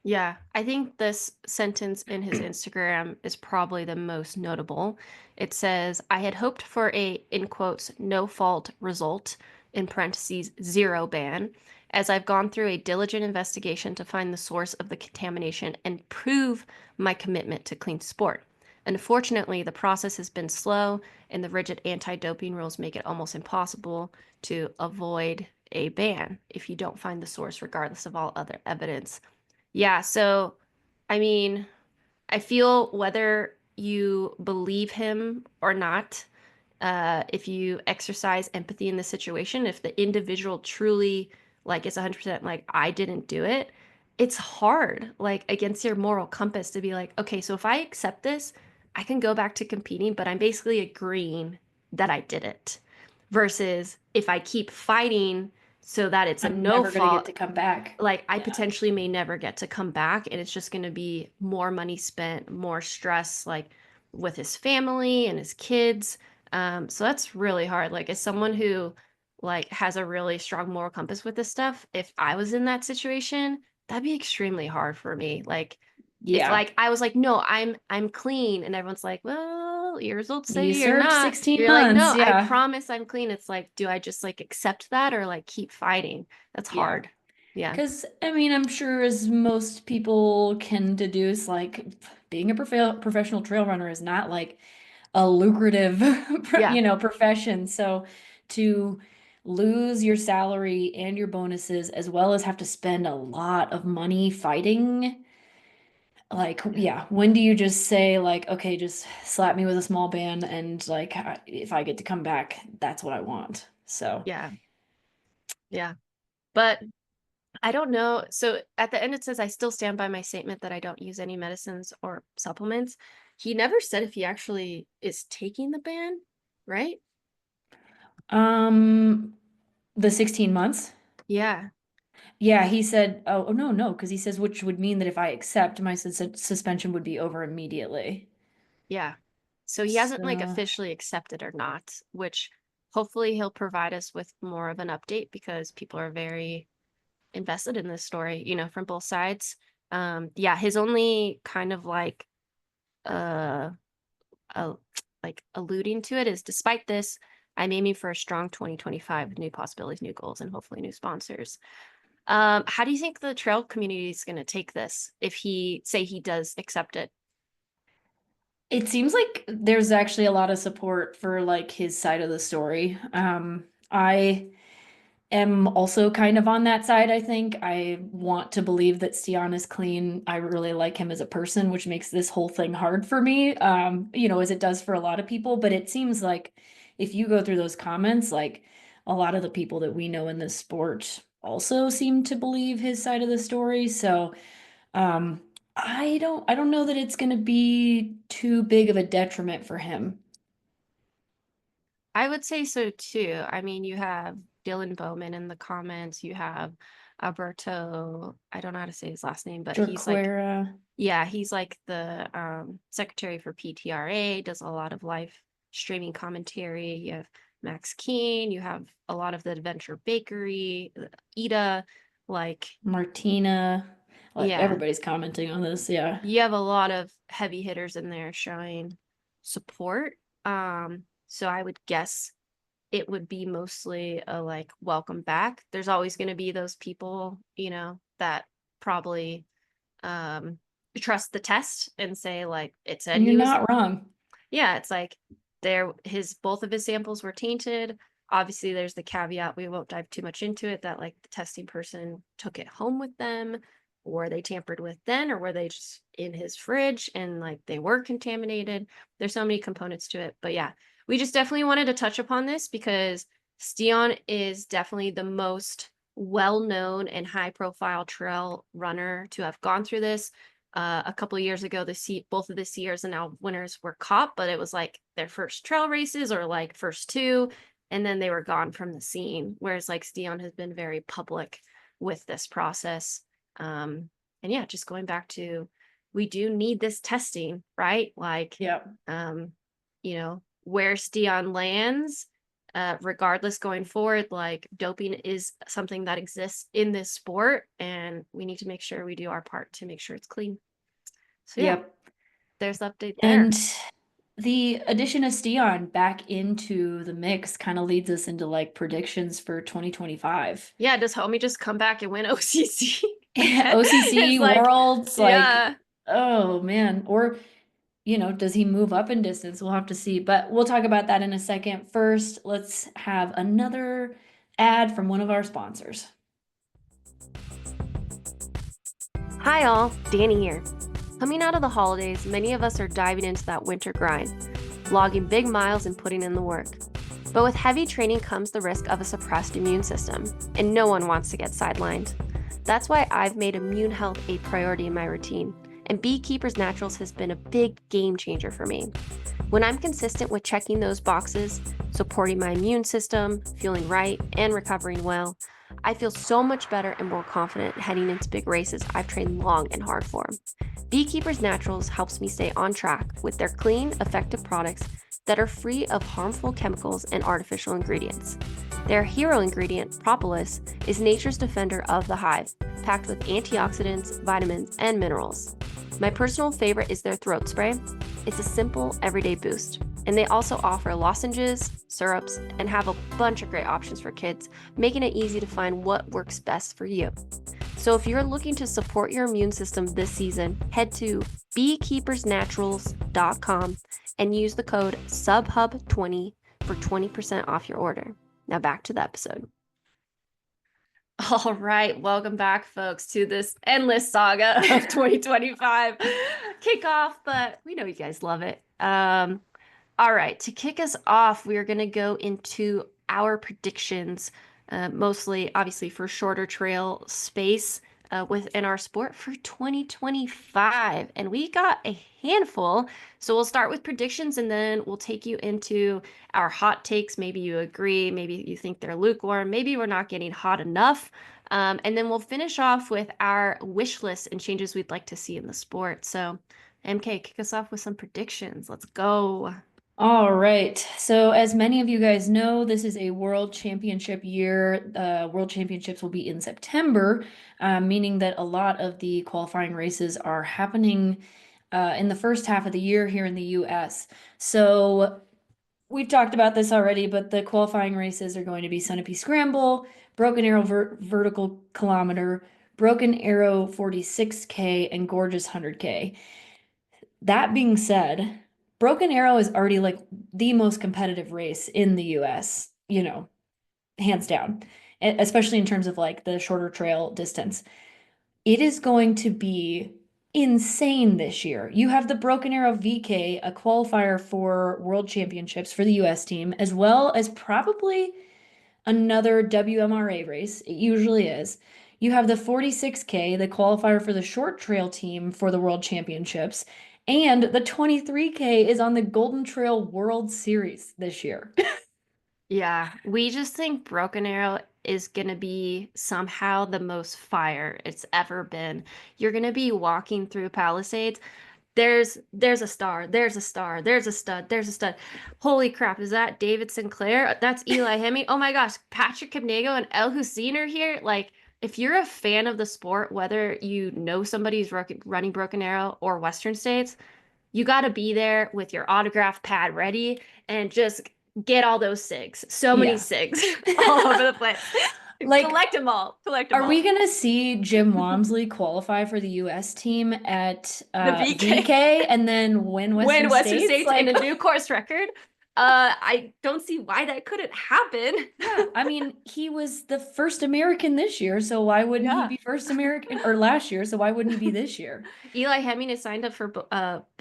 Yeah, I think this sentence in his Instagram is probably the most notable. It says, I had hoped for a, in quotes, no fault result, in parentheses, zero ban, as I've gone through a diligent investigation to find the source of the contamination and prove my commitment to clean sport. Unfortunately, the process has been slow, and the rigid anti-doping rules make it almost impossible to avoid a ban if you don't find the source, regardless of all other evidence. Yeah, so I mean, I feel whether you believe him or not, if you exercise empathy in the situation, if the individual truly like is 100% like I didn't do it, it's hard like against your moral compass to be like, okay, so if I accept this, I can go back to competing, but I'm basically agreeing that I did it. Versus if I keep fighting so that it's a I'm no never going to get fault, to come back. like I Yeah. potentially may never get to come back and it's just going to be more money spent, more stress like with his family and his kids. So that's really hard. Like, as someone who like has a really strong moral compass with this stuff, if I was in that situation, that'd be extremely hard for me. Like, if Yeah. like I was like, no, I'm clean, and everyone's like, well, your results say You you're served not. 16 You're like, months. no, I Yeah. promise I'm clean. It's like, do I just like accept that or like keep fighting? That's Yeah. hard. Yeah. Because, I mean, I'm sure as most people can deduce, like being a professional trail runner is not like a lucrative, Yeah. profession. So to lose your salary and your bonuses, as well as have to spend a lot of money fighting, like, Yeah. yeah, when do you just say, like, okay, just slap me with a small band and, like, if I get to come back, that's what I want. So. Yeah. Yeah. But I don't know. So at the end, it says, I still stand by my statement that I don't use any medicines or supplements. He never said if he actually is taking the ban, right? Um, the 16 months? Yeah. Yeah, he said, oh, no, no, because he says, which would mean that if I accept, my suspension would be over immediately. Yeah. So he hasn't like So, officially accepted or not, which hopefully he'll provide us with more of an update because people are very invested in this story, from both sides. Yeah, his only kind of uh uh, like alluding to it is, despite this, I'm aiming for a strong 2025 with new possibilities, new goals, and hopefully new sponsors. How do you think the trail community is going to take this if he does accept it? it seems like there's actually a lot of support for, like, his side of the story. I am also kind of on that side, I think. I want to believe that Stian is clean. I really like him as a person, which makes this whole thing hard for me, as it does for a lot of people. But it seems like if you go through those comments, like a lot of the people that we know in this sport also seem to believe his side of the story. So, I don't know that it's going to be too big of a detriment for him. I would say so too. I mean, you have Dylan Bowman in the comments, you have Alberto, I don't know how to say his last name, but he's like, Jorquera. yeah, he's like the secretary for PTRA, does a lot of live streaming commentary. You have Max Keen, you have a lot of the Adventure Bakery, Ida, like, Martina, like yeah, everybody's commenting on this. Yeah. you have a lot of heavy hitters in there showing support. So I would guess it would be mostly a like welcome back. There's always going to be those people, that probably um trust the test and say like it said And you're he was. not wrong. Yeah, it's like both of his samples were tainted. Obviously, there's the caveat, we won't dive too much into it, that like the testing person took it home with them, or they tampered with then, or were they just in his fridge and like they were contaminated. There's so many components to it. But yeah, we just definitely wanted to touch upon this because Stian is definitely the most well-known and high-profile trail runner to have gone through this. A couple of years ago, both of the Sierras and now winners were caught, but it was like their first trail races or like first two, and then they were gone from the scene. Whereas like Stian has been very public with this process. And yeah, just going back to, we do need this testing, right? Like, Yeah. where Stian lands, regardless going forward, like doping is something that exists in this sport, and we need to make sure we do our part to make sure it's clean. So yeah, Yep. there's the update there. And the addition of Stian back into the mix kind of leads us into, like, predictions for 2025. Yeah, does homie just come back and win OCC again? OCC, It's like, Worlds, like, yeah. oh man. Or, does he move up in distance? We'll have to see. But we'll talk about that in a second. First, let's have another ad from one of our sponsors. Hi all, Dani here. Coming out of the holidays, many of us are diving into that winter grind, logging big miles and putting in the work. But with heavy training comes the risk of a suppressed immune system, and no one wants to get sidelined. That's why I've made immune health a priority in my routine, and Beekeepers Naturals has been a big game changer for me. When I'm consistent with checking those boxes, supporting my immune system, feeling right, and recovering well, I feel so much better and more confident heading into big races I've trained long and hard for. Beekeepers Naturals helps me stay on track with their clean, effective products that are free of harmful chemicals and artificial ingredients. Their hero ingredient, propolis, is nature's defender of the hive, packed with antioxidants, vitamins, and minerals. My personal favorite is their throat spray. It's a simple, everyday boost. And they also offer lozenges, syrups, and have a bunch of great options for kids, making it easy to find what works best for you. So if you're looking to support your immune system this season, head to beekeepersnaturals.com and use the code SUBHUB20 for 20% off your order. Now back to the episode. All right, welcome back, folks, to this endless saga of 2025 kickoff, but we know you guys love it. All right, to kick us off, we're going to go into our predictions, mostly, obviously, for shorter trail space within our sport for 2025. And we got a handful. So we'll start with predictions and then we'll take you into our hot takes. Maybe you agree, maybe you think they're lukewarm, maybe we're not getting hot enough. And then we'll finish off with our wish list and changes we'd like to see in the sport. So, MK, kick us off with some predictions. Let's go. All right. So, as many of you guys know, this is a world championship year. World championships will be in September, meaning that a lot of the qualifying races are happening in the first half of the year here in the US. So, we've talked about this already, but the qualifying races are going to be Sunapee Scramble, Broken Arrow Vertical Kilometer, Broken Arrow 46K, and Gorgeous 100K. That being said, Broken Arrow is already like the most competitive race in the US, hands down, especially in terms of like the shorter trail distance. It is going to be insane this year. You have the Broken Arrow VK, a qualifier for World Championships for the US team, as well as probably another WMRA race. It usually is. You have the 46K, the qualifier for the short trail team for the World Championships. And the 23K is on the Golden Trail World Series this year. Yeah, we just think Broken Arrow is going to be somehow the most fire it's ever been. You're going to be walking through Palisades. There's a star, there's a star, there's a stud, there's a stud. Holy crap, is that David Sinclair? That's Eli Hemming. Oh my gosh, Patrick Kipnego and El Hussein are here. Like, if you're a fan of the sport, whether you know somebody's running Broken Arrow or Western States, you got to be there with your autograph pad ready and just get all those SIGs. So many Yeah. SIGs all over the place. Like, collect them all. Collect them are all. we gonna see Jim Walmsley qualify for the US team at The VK. VK and then win Western States? And a new course record? I don't see why that couldn't happen. Yeah, I mean, he was the first American this year, so why wouldn't he be first American or last year? So why wouldn't he be this year? Eli Hemming is signed up for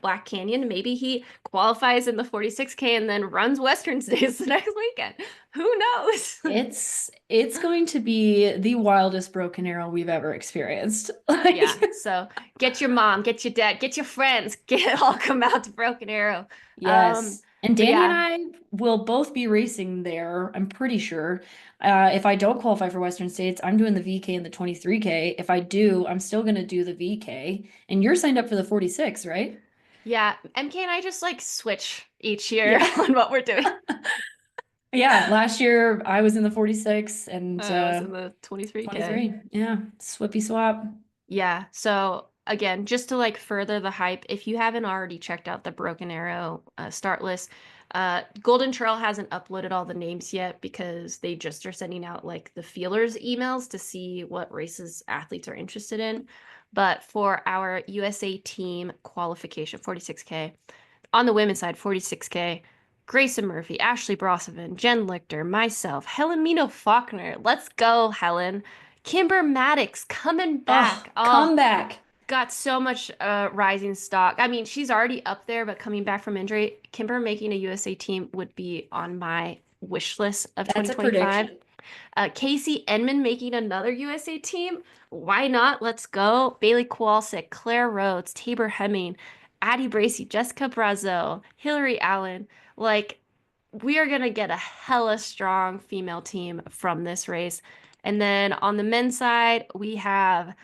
Black Canyon. Maybe he qualifies in the 46K and then runs Western States the next weekend. Who knows? It's going to be the wildest Broken Arrow we've ever experienced. Yeah. So get your mom, get your dad, get your friends, all come out to Broken Arrow. Yes. And Dani and I will both be racing there, I'm pretty sure. If I don't qualify for Western States, I'm doing the VK and the 23K. If I do, I'm still going to do the VK. And you're signed up for the 46, right? Yeah. MK and I just like switch each year on what we're doing. Yeah, last year I was in the 46 and I was in the 23K. 23. Yeah, swippy swap. Yeah. So again, just to like further the hype, if you haven't already checked out the Broken Arrow start list, Golden Trail hasn't uploaded all the names yet because they just are sending out like the feelers emails to see what races athletes are interested in. But for our USA team qualification, 46K, on the women's side, 46K, Grayson Murphy, Ashley Brossovan, Jen Lichter, myself, Helen Mino Faulkner. Let's go, Helen. Kimber Maddox coming back. Come back. Got so much rising stock. I mean, she's already up there, but coming back from injury, Kimber making a USA team would be on my wish list of That's 2025. Casey Enman making another USA team. Why not? Let's go. Bailey Kowalczyk, Claire Rhodes, Tabor Hemming, Addie Bracey, Jessica Brazo, Hillary Allen. Like, we are going to get a hella strong female team from this race. And then on the men's side, we have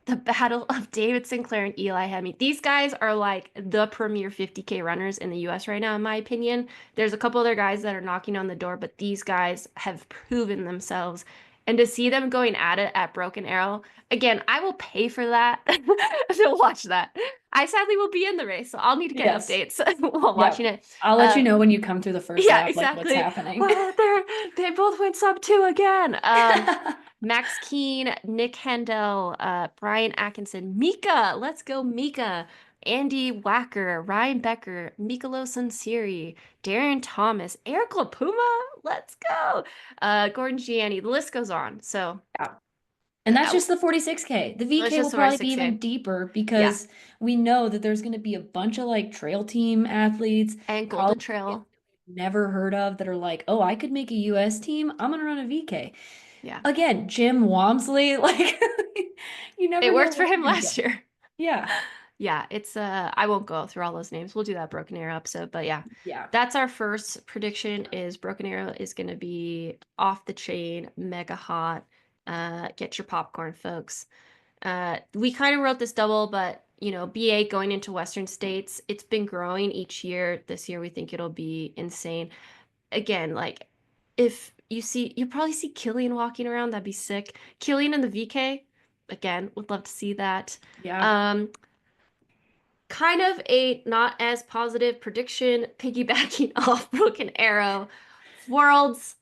the battle of David Sinclair and Eli Hemming. These guys are like the premier 50K runners in the US right now, in my opinion. There's a couple other guys that are knocking on the door, but these guys have proven themselves. And to see them going at it at Broken Arrow, again, I will pay for that to watch that. I sadly will be in the race, so I'll need to get Yes. updates while watching Yep. it. I'll let you Uh, know when you come through the first yeah, lap, like what's exactly. happening. Well, they both went sub 2 again. Max Keen, Nick Hendel, Brian Atkinson, Mika. Let's go, Mika. Andy Wacker, Ryan Becker, Mikalo Sunseri, Darren Thomas, Eric LaPuma. Let's go. Gordon Gianni. The list goes on. So Yeah. And that's uh, just the 46K. The let's VK will just over probably be 6K. even deeper Yeah. because we know that there's going to be a bunch of like trail team athletes, And college Golden kids Trail. that we've never heard of that are like, oh, I could make a US team. I'm going to run a VK. Yeah. Again, Jim Wamsley, like you It never know worked for what him you're going to last get. year. Yeah. Yeah, it's I won't go through all those names. We'll do that Broken Arrow episode, but yeah. Yeah. That's our first prediction is Broken Arrow is going to be off the chain, mega hot. Get your popcorn, folks. We kind of wrote this double, but BA going into Western states, it's been growing each year. This year we think it'll be insane. Again, like if you probably see Killian walking around, that'd be sick. Killian in the VK, again, would love to see that. Yeah. Um, kind of a not as positive prediction, piggybacking off Broken Arrow. Worlds,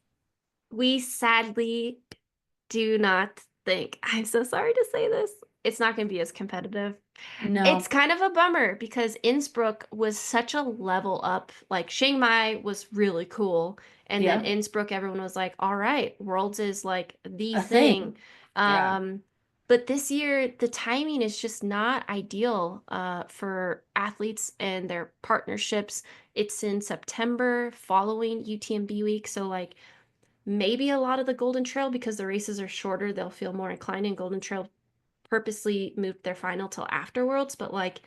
we sadly do not think, I'm so sorry to say this, it's not going to be as competitive. It's No. kind of a bummer because Innsbruck was such a level up. Like Chiang Mai was really cool. And then Yeah. Innsbruck, everyone was like, all right, Worlds is like the A thing. thing. Yeah. Um, but this year, the timing is just not ideal for athletes and their partnerships. It's in September following UTMB week. So, like, maybe a lot of the Golden Trail, because the races are shorter, they'll feel more inclined. And Golden Trail purposely moved their final till afterwards. But, like,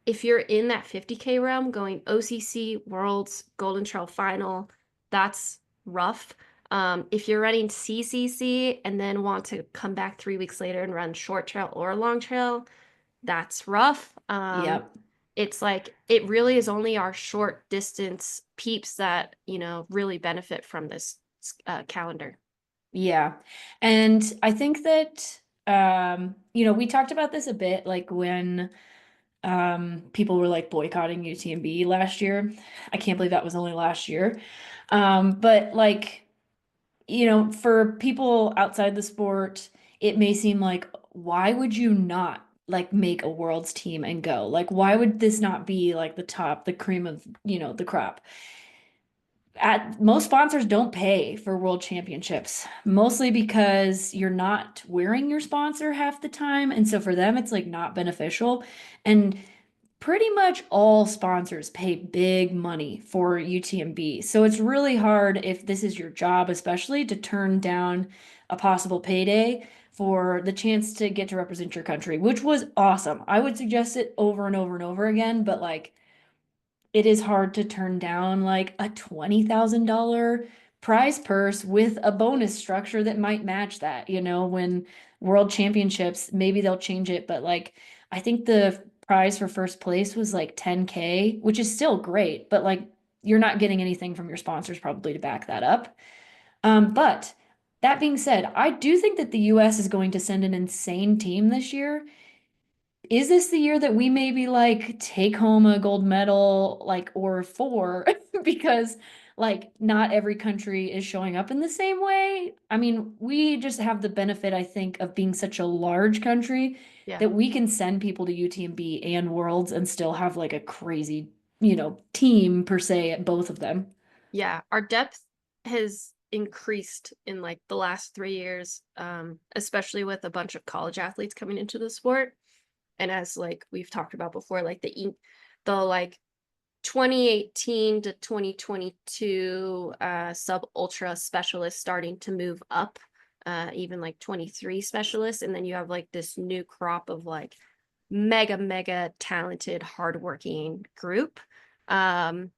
if you're in that 50K realm going OCC, Worlds, Golden Trail final, that's rough. If you're running CCC and then want to come back 3 weeks later and run short trail or long trail, that's rough. Yep. It's like it really is only our short distance peeps that, really benefit from this calendar. Yeah. And I think that we talked about this a bit like when people were like boycotting UTMB last year. I can't believe that was only last year. But like, for people outside the sport, it may seem like why would you not like make a world's team and go? Like why would this not be like the top, the cream of, the crop? At most sponsors don't pay for world championships, mostly because you're not wearing your sponsor half the time. And so for them, it's like not beneficial. And pretty much all sponsors pay big money for UTMB. So it's really hard if this is your job, especially to turn down a possible payday for the chance to get to represent your country, which was awesome. I would suggest it over and over and over again, but like it is hard to turn down like a $20,000 prize purse with a bonus structure that might match that, when world championships, maybe they'll change it, but like I think the prize for first place was like 10K, which is still great, but like you're not getting anything from your sponsors probably to back that up. But that being said, I do think that the US is going to send an insane team this year. Is this the year that we maybe like take home a gold medal, like, or four? Because like not every country is showing up in the same way. I mean, we just have the benefit, I think, of being such a large country Yeah. that we can send people to UTMB and Worlds and still have like a crazy, team per se at both of them. Yeah, our depth has increased in like the last 3 years, especially with a bunch of college athletes coming into the sport. And as like we've talked about before, like the like 2018 to 2022 sub ultra specialists starting to move up, even like 23 specialists, and then you have like this new crop of like mega talented hardworking group. um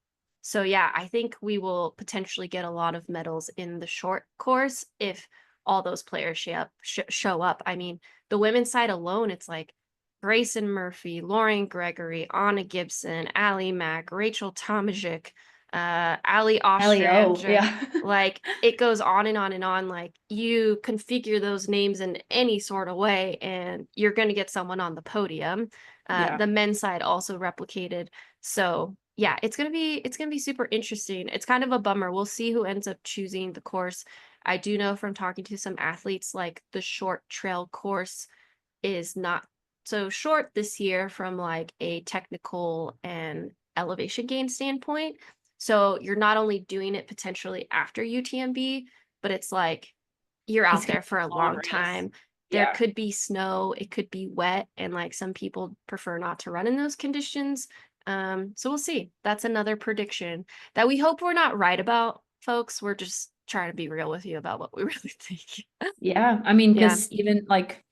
so yeah, I think we will potentially get a lot of medals in the short course if all those players show up. I mean, the women's side alone, it's like Grayson Murphy, Lauren Gregory, Anna Gibson, Ali Mack, Rachel Tomajic, Ali Allie O, Ostrander. yeah. Like it goes on and on and on. Like you configure those names in any sort of way, and you're going to get someone on the podium. Yeah. The men's side also replicated. So yeah, it's gonna be super interesting. It's kind of a bummer. We'll see who ends up choosing the course. I do know from talking to some athletes, like the short trail course is not so short this year from like a technical and elevation gain standpoint. So you're not only doing it potentially after UTMB, but it's like you're It's out gonna there be for a a long long race. time. There Yeah. could be snow, it could be wet, and like some people prefer not to run in those conditions. So we'll see. That's another prediction that we hope we're not right about, folks. We're just trying to be real with you about what we really think. Yeah. I mean, Yeah, because even like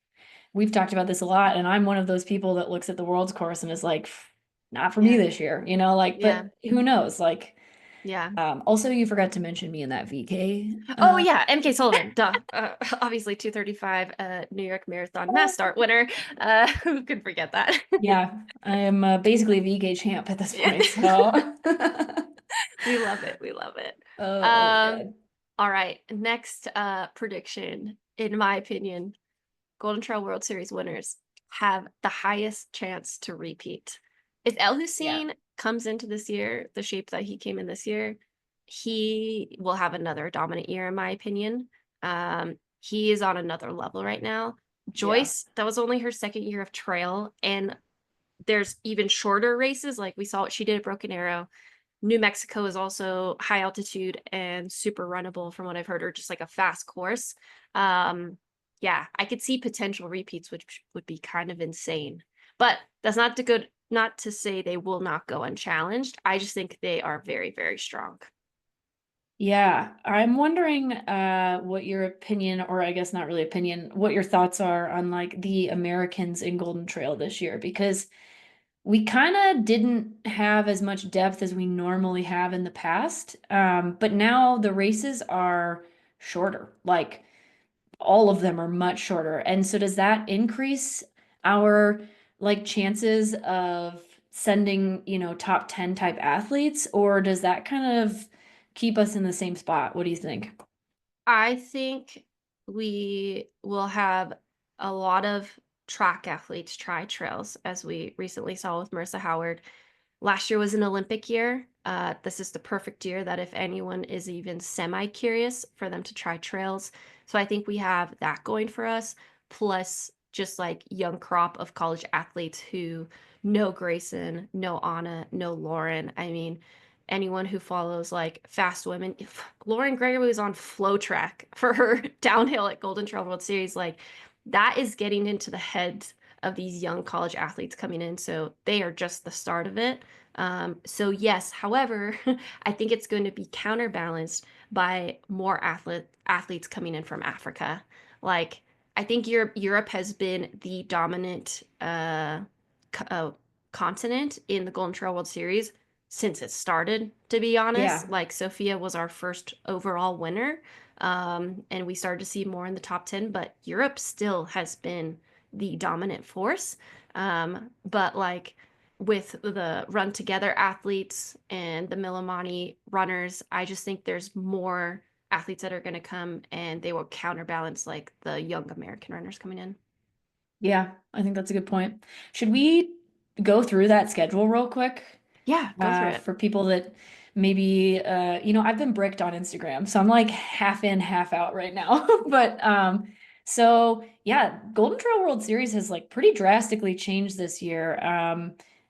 we've talked about this a lot, and I'm one of those people that looks at the world's course and is like, not for me yeah, this year, you know, like, yeah, but who knows? Like, yeah. also you forgot to mention me in that VK. Oh yeah, MK Sullivan, duh. Obviously 2:35 New York Marathon mass start winner. Who could forget that? Yeah, I am basically a VK champ at this point, so. We love it. We love it. Oh Um, God. all right. Next prediction, in my opinion, Golden Trail World Series winners have the highest chance to repeat. If El Yeah. Hussein comes into this year the shape that he came in this year, he will have another dominant year, in my opinion. He is on another level right now. Yeah. Joyce, that was only her second year of trail, and there's even shorter races. Like we saw what she did at Broken Arrow. New Mexico is also high altitude and super runnable from what I've heard, or just like a fast course. Um, yeah, I could see potential repeats, which would be kind of insane. But that's not to say they will not go unchallenged. I just think they are very, very strong. Yeah. I'm wondering what your opinion, or I guess not really opinion, what your thoughts are on like the Americans in Golden Trail this year, because we kind of didn't have as much depth as we normally have in the past. But now the races are shorter. Like all of them are much shorter. And so does that increase our like chances of sending, top 10 type athletes, or does that kind of keep us in the same spot? What do you think? I think we will have a lot of track athletes try trails, as we recently saw with Marissa Howard. Last year was an Olympic year. This is the perfect year that if anyone is even semi curious for them to try trails. So I think we have that going for us, plus just like young crop of college athletes who know Grayson, know Anna, know Lauren. I mean, anyone who follows like fast women, if Lauren Gregory was on flow track for her downhill at Golden Trail World Series, like that is getting into the heads of these young college athletes coming in. So they are just the start of it. So yes, however, I think it's going to be counterbalanced by more athletes coming in from Africa. Like I think Europe has been the dominant co- uh, continent in the Golden Trail World Series since it started, to be honest. Yeah. Like Sophia was our first overall winner. And we started to see more in the top 10, but Europe still has been the dominant force. But like with the run together athletes and the Millimani runners, I just think there's more athletes that are going to come and they will counterbalance like the young American runners coming in. Yeah, I think that's a good point. Should we go through that schedule real quick? Yeah, go through it. For people that maybe I've been bricked on Instagram, so I'm like half in, half out right now. But so yeah, Golden Trail World Series has like pretty drastically changed this year.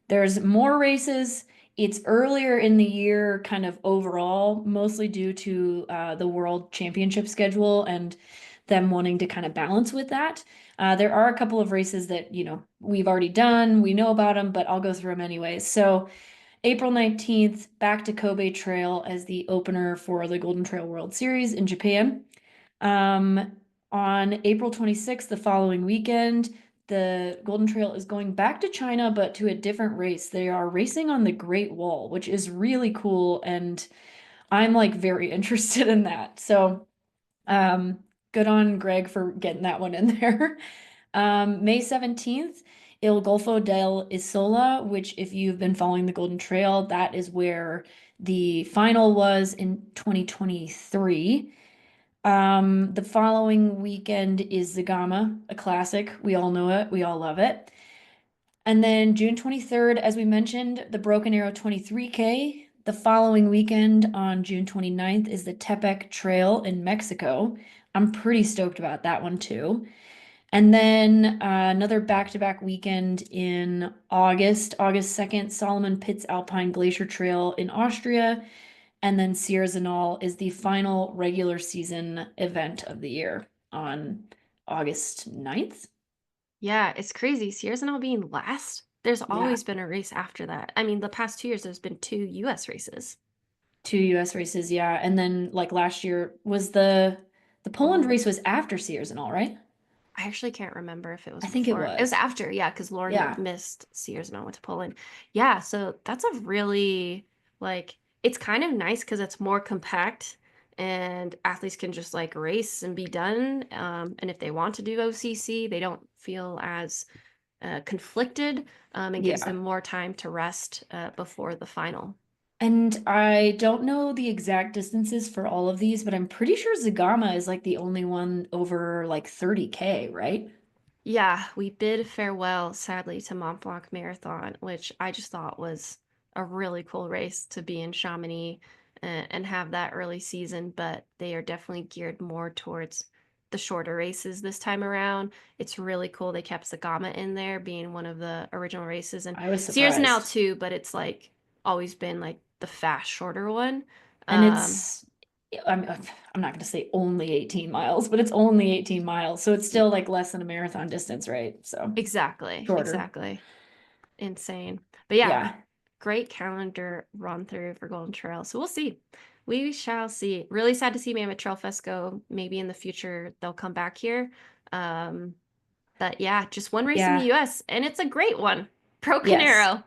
There's more races. It's earlier in the year, kind of overall, mostly due to the World Championship schedule and them wanting to kind of balance with that. There are a couple of races that, we've already done, we know about them, but I'll go through them anyways. So April 19th, back to Kobe Trail as the opener for the Golden Trail World Series in Japan. Um, on April 26th, the following weekend, the Golden Trail is going back to China, but to a different race. They are racing on the Great Wall, which is really cool, and I'm like very interested in that. So, um, good on Greg for getting that one in there. May 17th, Il Golfo del Isola, which if you've been following the Golden Trail, that is where the final was in 2023. The following weekend is Zagama, a classic. We all know it. We all love it. And then June 23rd, as we mentioned, the Broken Arrow 23K. The following weekend on June 29th is the Tepec Trail in Mexico. I'm pretty stoked about that one too. And then another back-to-back weekend in August, August 2nd, Solomon Pitts Alpine Glacier Trail in Austria. And then Sierre Zinal is the final regular season event of the year on August 9th. Yeah, it's crazy. Sierre's now being last. There's Yeah, always been a race after that. I mean, the past 2 years, there's been two US races. two US races, yeah. And then like last year was the Poland Poland. race was after Sierre Zinal, right? I actually can't remember if it was I think it before. It was was. after, yeah, because Lauren Yeah. missed Sears and I went to Poland. Yeah, so that's a really like it's kind of nice because it's more compact and athletes can just like race and be done. And if they want to do OCC, they don't feel as conflicted. It gives them Yeah. more time to rest before the final. And I don't know the exact distances for all of these, but I'm pretty sure Zagama is like the only one over like 30K, right? Yeah, we bid farewell, sadly, to Mont Blanc Marathon, which I just thought was a really cool race to be in Chamonix and have that early season, but they are definitely geared more towards the shorter races this time around. It's really cool. They kept Sagama in there being one of the original races, and I was Sears now surprised. too, but it's like always been like the fast, shorter one. And Um, I'm not going to say only 18 miles, but it's only 18 miles. So it's still like less than a marathon distance, right? So exactly, shorter. exactly. Insane. But yeah, Yeah. great calendar run through for Golden Trail. So we'll see. We shall see. Really sad to see Mammoth Trail Fest go. Maybe in the future they'll come back here. Um, but yeah, just one race in the Yeah. US, and it's a great one. Pro Yes. Canero.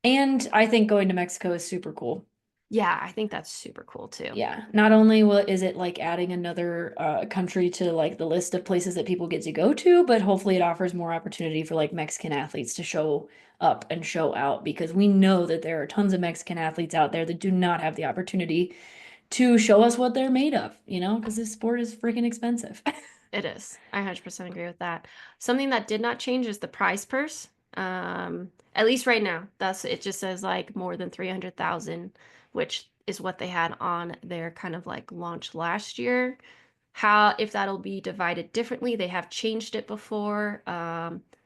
And I think going to Mexico is super cool. Yeah, I think that's super cool too. Yeah. Not only will is it like adding another country to like the list of places that people get to go to, but hopefully it offers more opportunity for like Mexican athletes to show up and show out because we know that there are tons of Mexican athletes out there that do not have the opportunity to show us what they're made of, because this sport is freaking expensive. It is. I 100% agree with that. Something that did not change is the prize purse. At least right now, that's it just says like more than 300,000, which is what they had on their kind of like launch last year. How if that'll be divided differently, they have changed it before.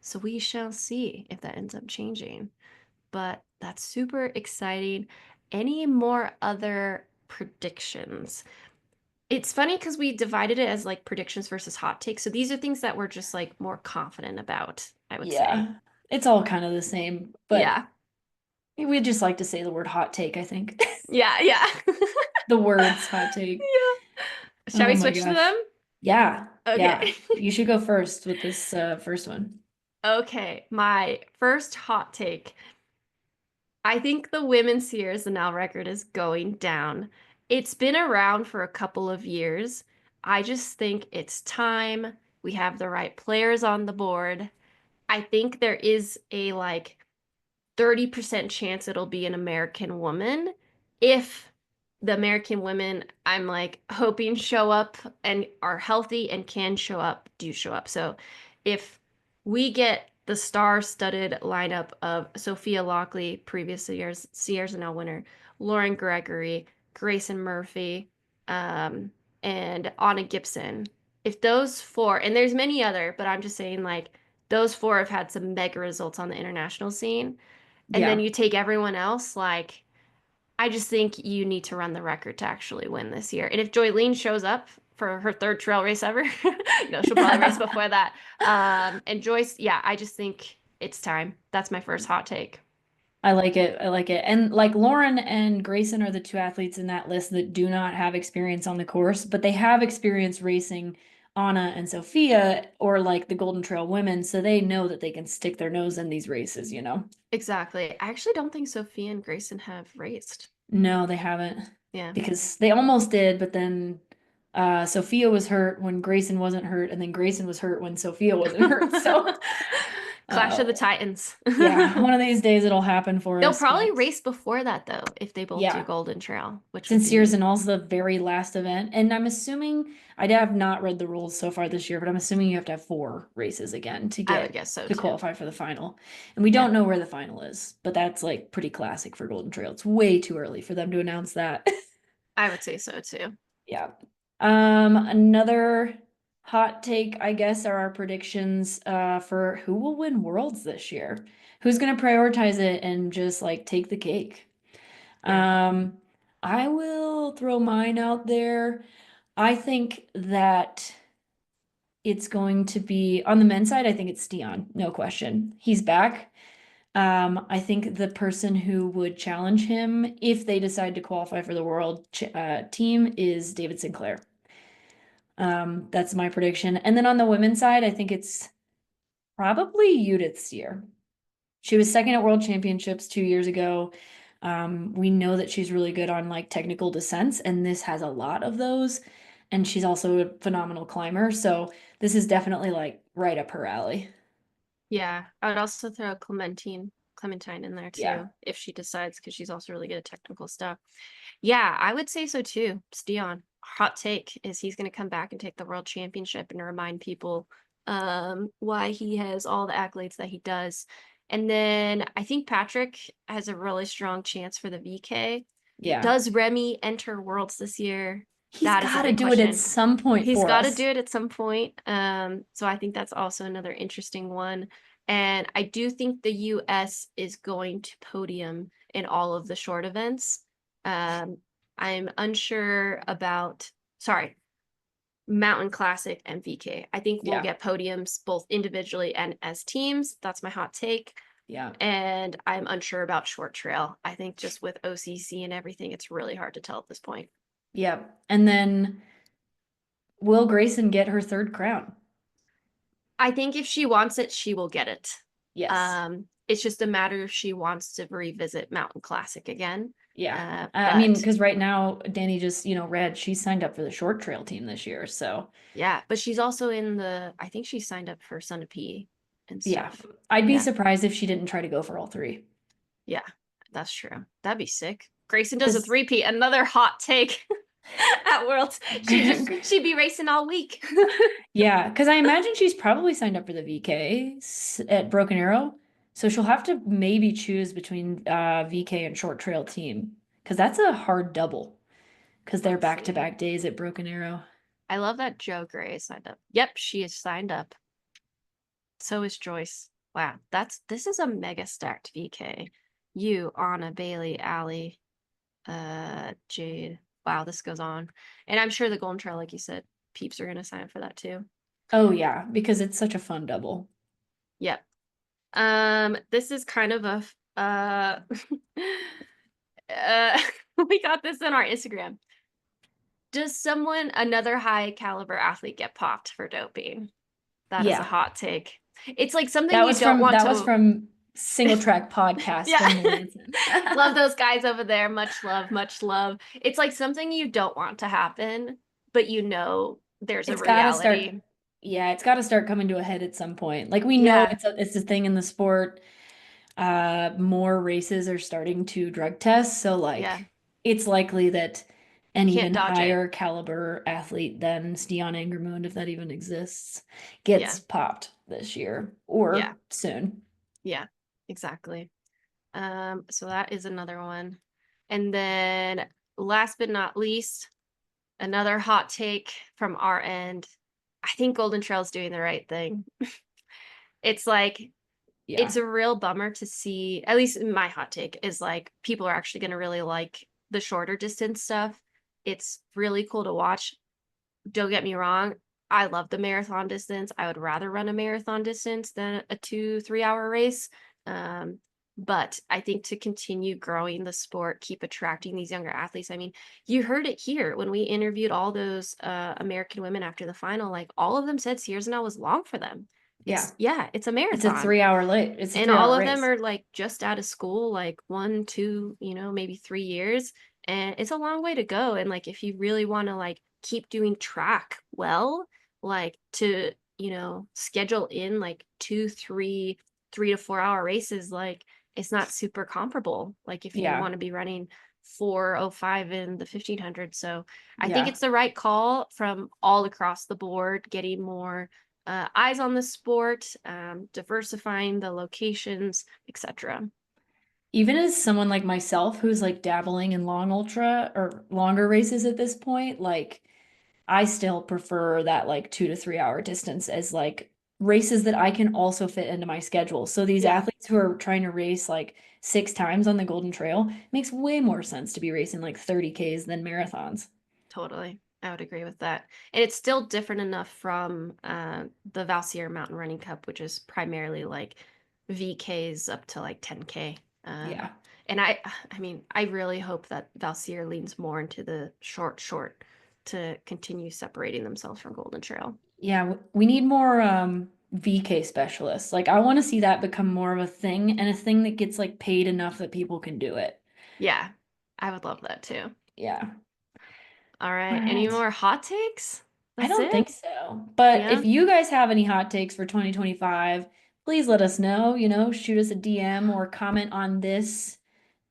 So we shall see if that ends up changing. But that's super exciting. Any more other predictions? It's funny because we divided it as like predictions versus hot takes. So these are things that we're just like more confident about, I would say. Yeah. It's all kind of the same, but Yeah. we just like to say the word hot take, I think. Yeah. Yeah. The words hot take. Yeah. Shall Oh we my switch to gosh. them? Yeah. Yeah. Okay. You should go first with this first one. Okay. My first hot take. I think the women's Sierra Zinal record is going down. It's been around for a couple of years. I just think it's time. We have the right players on the board. I think there is a like 30% chance it'll be an American woman. If the American women I'm like hoping show up and are healthy and can show up, do show up. So if we get the star-studded lineup of Sophia Lockley, previous year's Sierra Zanel winner, Lauren Gregory, Grayson Murphy, um, and Anna Gibson. If those four, and there's many other, but I'm just saying like those four have had some mega results on the international scene and then Yeah. you take everyone else, like I just think you need to run the record to actually win this year. And if Joylene shows up for her third trail race ever, she'll probably race before that. And Joyce, yeah, I just think it's time. That's my first hot take. I like it. I like it. And like Lauren and Grayson are the two athletes in that list that do not have experience on the course, but they have experience racing Anna and Sophia or like the Golden Trail women, so they know that they can stick their nose in these races. Exactly. I actually don't think Sophia and Grayson have raced. No, they haven't Yeah. because they almost did, but then Sophia was hurt when Grayson wasn't hurt, and then Grayson was hurt when Sophia wasn't hurt. So, Clash of the uh, Titans. yeah, one of these days it'll happen for They'll us. probably But race before that though, if they both do yeah, Golden Trail, which would since Sierre be, Zinal's the very last event, and I'm assuming I have not read the rules so far this year, but I'm assuming you have to have 4 races again to I would get guess so to too. qualify for the final. And we Yeah, don't know where the final is, but that's like pretty classic for Golden Trail. It's way too early for them to announce that. I would say so too. Yeah. Another hot take, I guess, are our predictions for who will win Worlds this year. Who's gonna prioritize it and just like take the cake? Yeah. Um, I will throw mine out there. I think that it's going to be on the men's side, I think it's Dion, no question. He's back. I think the person who would challenge him if they decide to qualify for the world team is David Sinclair. That's my prediction. And then on the women's side, I think it's probably Judith's year. She was second at World Championships 2 years ago. We know that she's really good on like technical descents, and this has a lot of those. And she's also a phenomenal climber. So this is definitely like right up her alley. Yeah. I would also throw Clementine in there Yeah. too, if she decides, because she's also really good at technical stuff. Yeah, I would say so too. It's Dion. Hot take is he's going to come back and take the world championship and remind people why he has all the accolades that he does. And then I think Patrick has a really strong chance for the VK. Yeah. Does Remy enter Worlds this year? He's That is a got to big do it at question. some point He's for got to us. do it at some point. So I think that's also another interesting one. And I do think the US is going to podium in all of the short events. Um, I'm unsure about, sorry, Mountain Classic and VK. I think we'll Yeah. get podiums both individually and as teams. That's my hot take. Yeah. And I'm unsure about short trail. I think just with OCC and everything, it's really hard to tell at this point. Yeah. And then will Grayson get her third crown? I think if she wants it, she will get it. Yes. It's just a matter if she wants to revisit Mountain Classic again. Yeah. I mean, But because right now Danny just, read she signed up for the short trail team this year. So yeah, but she's also in I think she signed up for Sun P and yeah, stuff. I'd be Yeah, surprised if she didn't try to go for all three. yeah, that's true. That'd be sick. Grayson does a Because 3P, another hot take at Worlds. She'd be racing all week. yeah, because I imagine she's probably signed up for the VK at Broken Arrow. So she'll have to maybe choose between VK and short trail team because that's a hard double because they're Let's back to see. back days at Broken Arrow. I love that Joe Gray signed up. Yep, she is signed up. So is Joyce. Wow, this is a mega stacked VK. You, Anna, Bailey, Allie, Jade. Wow, this goes on. And I'm sure the Golden Trail, like you said, peeps are gonna sign up for that too. Oh yeah, because it's such a fun double. Yep. This is kind of a uh we got this on our Instagram. Does another high caliber athlete get popped for doping? That is a Yeah, hot take. It's like something you don't want that was to. from Single Track Podcast Yeah. from Melanson. Love those guys over there. Much love, much love. It's like something you don't want to happen, but there's a It's got to start. reality. Yeah, it's got to start coming to a head at some point. Like we know Yeah, it's a thing in the sport. More races are starting to drug test, so yeah. like it's likely that an You can't even dodge it. higher caliber athlete than Stian Angermund, if that even exists, Yeah, gets popped this year yeah, or soon. yeah, exactly. So that is another one. And then last but not least, another hot take from our end. I think Golden Trail's doing the right thing. It's like Yeah. it's a real bummer to see, at least my hot take is like people are actually going to really like the shorter distance stuff. It's really cool to watch. Don't get me wrong. I love the marathon distance. I would rather run a marathon distance than a 2-3 hour race. Um, but I think to continue growing the sport, keep attracting these younger athletes. I mean, you heard it here when we interviewed all those American women after the final. Like all of them said Sierre now was long for them. Yeah. It's a It's a marathon. 3 hour late. It's a And 3 hour all of them race. are like just out of school, like 1, 2, maybe 3 years. And it's a long way to go. And like if you really want to like keep doing track well, like to, schedule in like 3 to 4 hour races, like it's not super comparable. Like if you Yeah. want to be running 4:05 in the 1500. So I think Yeah. it's the right call from all across the board, getting more eyes on the sport, diversifying the locations, etc. Even as someone like myself who's like dabbling in long ultra or longer races at this point, like I still prefer that like 2 to 3 hour distance as like races that I can also fit into my schedule. So these Yeah, athletes who are trying to race like 6 times on the Golden Trail makes way more sense to be racing like 30Ks than marathons. totally. I would agree with that. And it's still different enough from the Sierre Mountain Running Cup, which is primarily like VKs up to like 10K. Yeah. And I mean, I really hope that Sierre leans more into the short to continue separating themselves from Golden Trail. Yeah, we need more VK specialists. Like I want to see that become more of a thing and a thing that gets like paid enough that people can do it. Yeah, I would love that too. Yeah. All All right. Any right. more hot takes? I That's don't it? think so. But Yeah. if you guys have any hot takes for 2025, please let us know, shoot us a DM or comment on this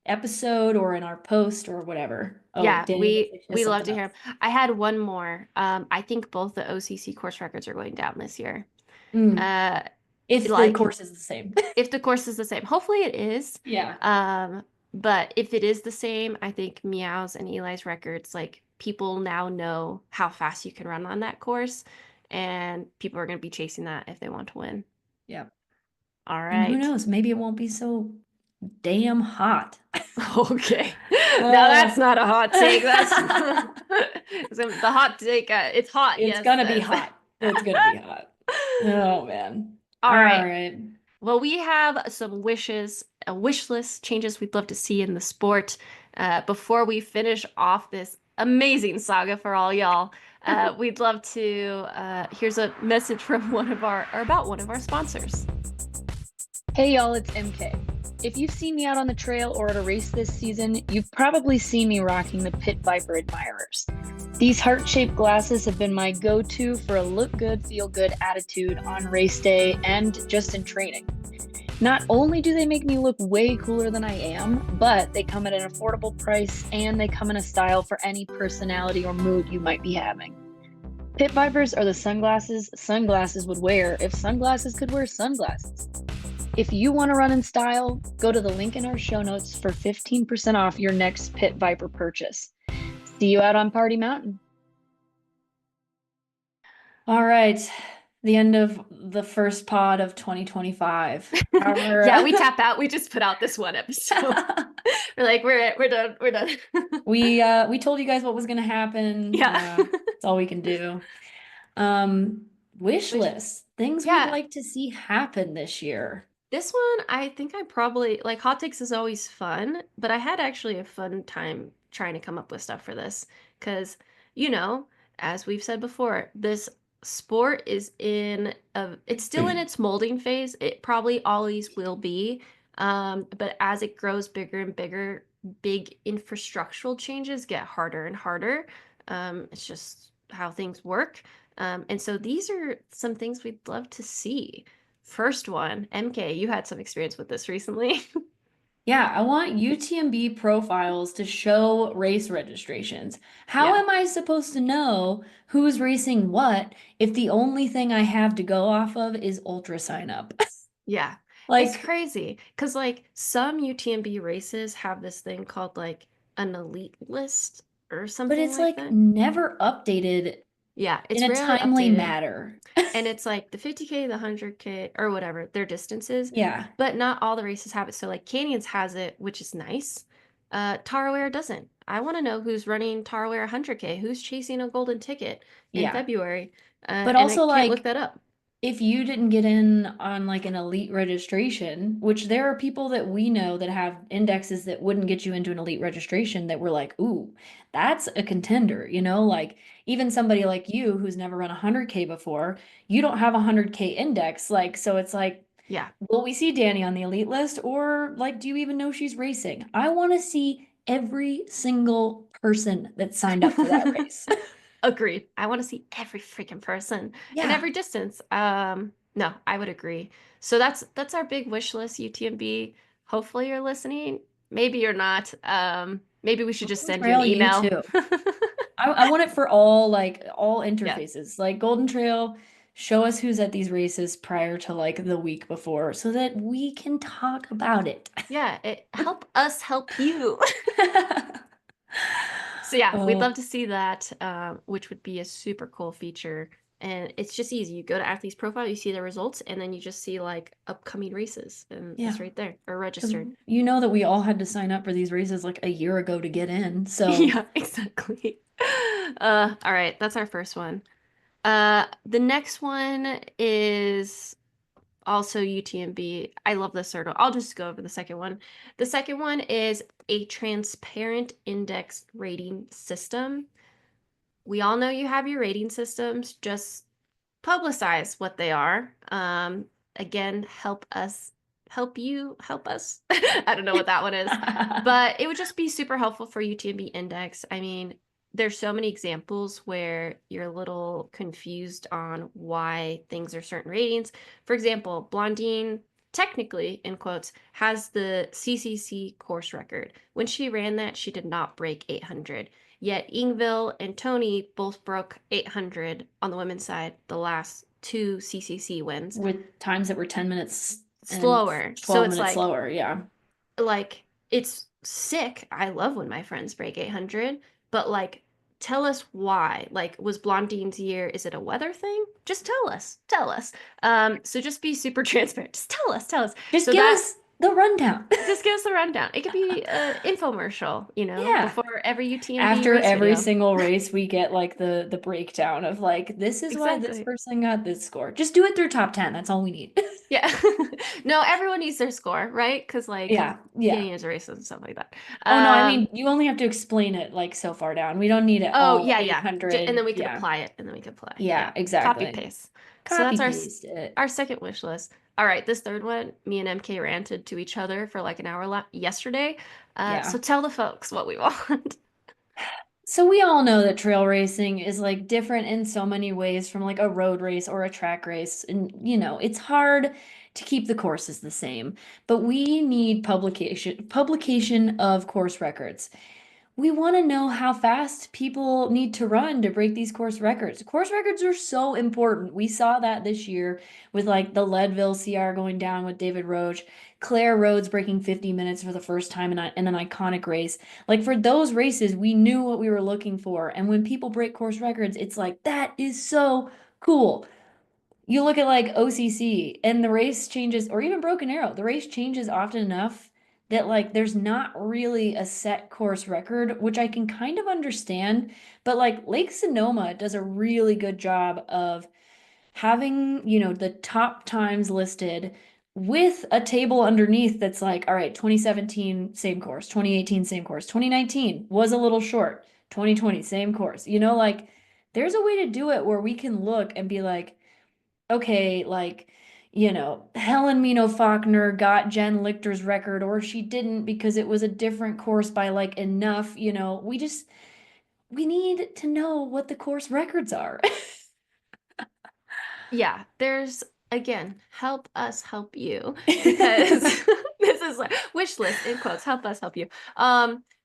episode or in our post or whatever. Oh, Yeah, Danny has we love something to hear else. 'em. I had one more. I think both the OCC course records are going down this year. Mm, Uh, if the like course is the same. if the course is the same. Hopefully it is. Yeah. Um, but if it is the same, I think Meow's and Eli's records, like people now know how fast you can run on that course, and people are going to be chasing that if they want to win. Yeah. All And who right. knows, maybe it won't be so damn hot. Okay. Now that's Uh, not a hot take. That's so the hot take. It's hot. it's Yes. gonna be hot. It's gonna be hot. Oh man. All All right. right. Well, we have some a wish list changes we'd love to see in the sport. Before we finish off this amazing saga for all y'all, we'd love to. Here's a message from or about one of our sponsors. Hey y'all, it's MK. If you've seen me out on the trail or at a race this season, you've probably seen me rocking the Pit Viper Admirers. These heart-shaped glasses have been my go-to for a look good, feel good attitude on race day and just in training. Not only do they make me look way cooler than I am, but they come at an affordable price and they come in a style for any personality or mood you might be having. Pit Vipers are the sunglasses would wear if sunglasses could wear sunglasses. If you want to run in style, go to the link in our show notes for 15% off your next Pit Viper purchase. See you out on Party Mountain. All right. The end of the first pod of 2025. Yeah, we tap out. We just put out this one episode. We're like, we're done. We're done. We told you guys what was gonna happen. Yeah. That's all we can do. Wish lists, things we'd Yeah. like to see happen this year. This one, I think I probably like hot takes is always fun, but I had actually a fun time trying to come up with stuff for this because, you know, as we've said before, this sport is it's still in its molding phase. It probably always will be. But as it grows bigger and bigger, big infrastructural changes get harder and harder. It's just how things work. And so these are some things we'd love to see. First one, MK, you had some experience with this recently. Yeah, I want UTMB profiles to show race registrations. How Yeah. am I supposed to know who's racing what if the only thing I have to go off of is ultra sign up? Yeah. It's Like, crazy because like some UTMB races have this thing called like an elite list or but something it's like like that. never updated Yeah, in it's a rarely timely updated. matter. And it's like the 50K, the 100K, or whatever, their distances, Yeah, but not all the races have it. So like Canyons has it, which is nice. Taraware doesn't. I want to know who's running Taraware 100K, who's chasing a golden ticket in yeah. February, But and I also can't look like that up. if you didn't get in on like an elite registration, which there are people that we know that have indexes that wouldn't get you into an elite registration that were like, ooh, that's a contender, like even somebody like you who's never run 100K before, you don't have a 100K index. Like, so it's like, Yeah. will we see Dani on the elite list or like, do you even know she's racing? I want to see every single person that signed up for that race. Agreed. I want to see every freaking person and Yeah. every distance. No, I would agree. So that's our big wish list, UTMB. Hopefully you're listening. Maybe you're not. Maybe we should just Golden send you an Trail, you email. too. I want it for all Yeah. interfaces. Like Golden Trail, show us who's at these races prior to like the week before so that we can talk about it. Yeah. Help us help you. So yeah, we'd Oh, love to see that, which would be a super cool feature. And it's just easy. You go to athlete's profile, you see the results, and then you just see like upcoming races, and yeah. it's right there or 'Cause registered. you know that we all had to sign up for these races like a year ago to get in. So Yeah, exactly. All right, that's our first one. The next one is also UTMB. I love this sort of. I'll just go over the second one. The second one is a transparent index rating system. We all know you have your rating systems. Just publicize what they are. Again, help us help you help us. I don't know what that one is, but it would just be super helpful for UTMB index. I mean, there's so many examples where you're a little confused on why things are certain ratings. For example, Blondine technically, in quotes, has the CCC course record. When she ran that, she did not break 800. Yet Ingville and Tony both broke 800 on the women's side the last two CCC wins. with times that were 10 minutes and Slower. So 12 it's minutes slower, yeah. like it's sick. I love when my friends break 800, but like tell us why. Like was Blondine's year, is it a weather thing? Just tell us. Tell us. So just be super transparent. Just tell us. Just So give that us the rundown. just give us the rundown. It could be an infomercial, Yeah. before every UTMB After race every video. single race, we get like the breakdown of like, this is why this Exactly. person got this score. Just do it through top 10. That's all we need. Yeah. No, everyone needs their score, right? Because like Yeah. getting Yeah. into races and stuff like that. Oh no, I mean, you only have to explain it like so far down. We don't need it Oh, all yeah. And 800. then we could Yeah. apply it, and then we could play. Yeah, Copy exactly. paste. So Copy that's paste it. our second wish list. All right, this third one, me and MK ranted to each other for like an hour yesterday. Yeah. So tell the folks what we want. So we all know that trail racing is like different in so many ways from like a road race or a track race. And it's hard to keep the courses the same, but we need publication of course records. We want to know how fast people need to run to break these course records. Course records are so important. We saw that this year with like the Leadville Sierre going down with David Roach, Claire Rhodes breaking 50 minutes for the first time in an iconic race. Like for those races, we knew what we were looking for. And when people break course records, it's like, that is so cool. You look at like OCC and the race changes, or even Broken Arrow, the race changes often enough that like there's not really a set course record, which I can kind of understand. But like Lake Sonoma does a really good job of having, the top times listed with a table underneath that's like, all right, 2017, same course, 2018, same course, 2019 was a little short, 2020, same course. Like there's a way to do it where we can look and be like, okay, like, Helen Mino Faulkner got Jen Lichter's record, or she didn't because it was a different course by like enough, we need to know what the course records are. Yeah, there's again, help us help you, because this is like wish list in quotes, help us help you.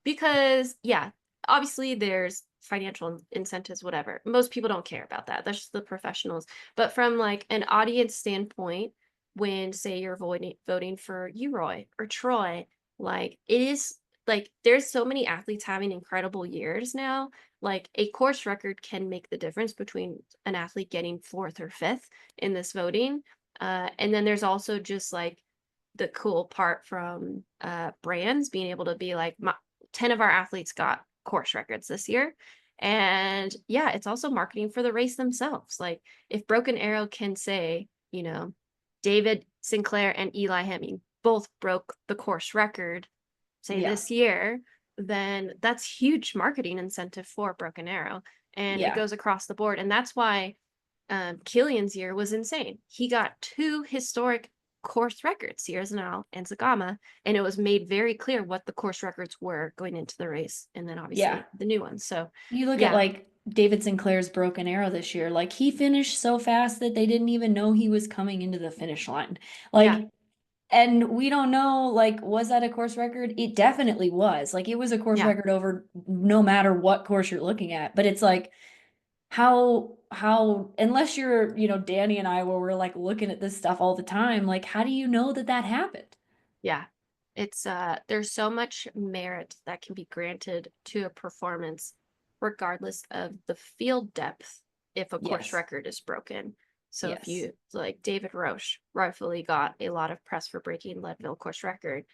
Because yeah, obviously there's financial incentives, whatever. Most people don't care about that. That's just the professionals. But from like an audience standpoint, when say you're voting for Uroy or Troy, like it is like there's so many athletes having incredible years now. Like a course record can make the difference between an athlete getting fourth or fifth in this voting. And then there's also just like the cool part from brands being able to be like 10 of our athletes got course records this year. And yeah, it's also marketing for the race themselves. Like if Broken Arrow can say, David Sinclair and Eli Hemming both broke the course record, say this year, then that's huge marketing incentive for Broken Arrow. And it goes across the board. And that's why Killian's year was insane. He got two historic course records, Sierre Zinal and Zagama, and it was made very clear what the course records were going into the race. And then obviously the new ones. So you look at like David Sinclair's broken arrow this year. Like he finished so fast that they didn't even know he was coming into the finish line. Like, Yeah. and we don't know, like, was that a course record? It definitely was. Like, it was a course Yeah. record over no matter what course you're looking at. But it's like, how, unless you're, Dani and I, where we're like looking at this stuff all the time, like, how do you know that that happened? Yeah. It's there's so much merit that can be granted to a performance regardless of the field depth if a course Yes. record is broken. So if Yes. you like David Roche rightfully got a lot of press for breaking Leadville course record.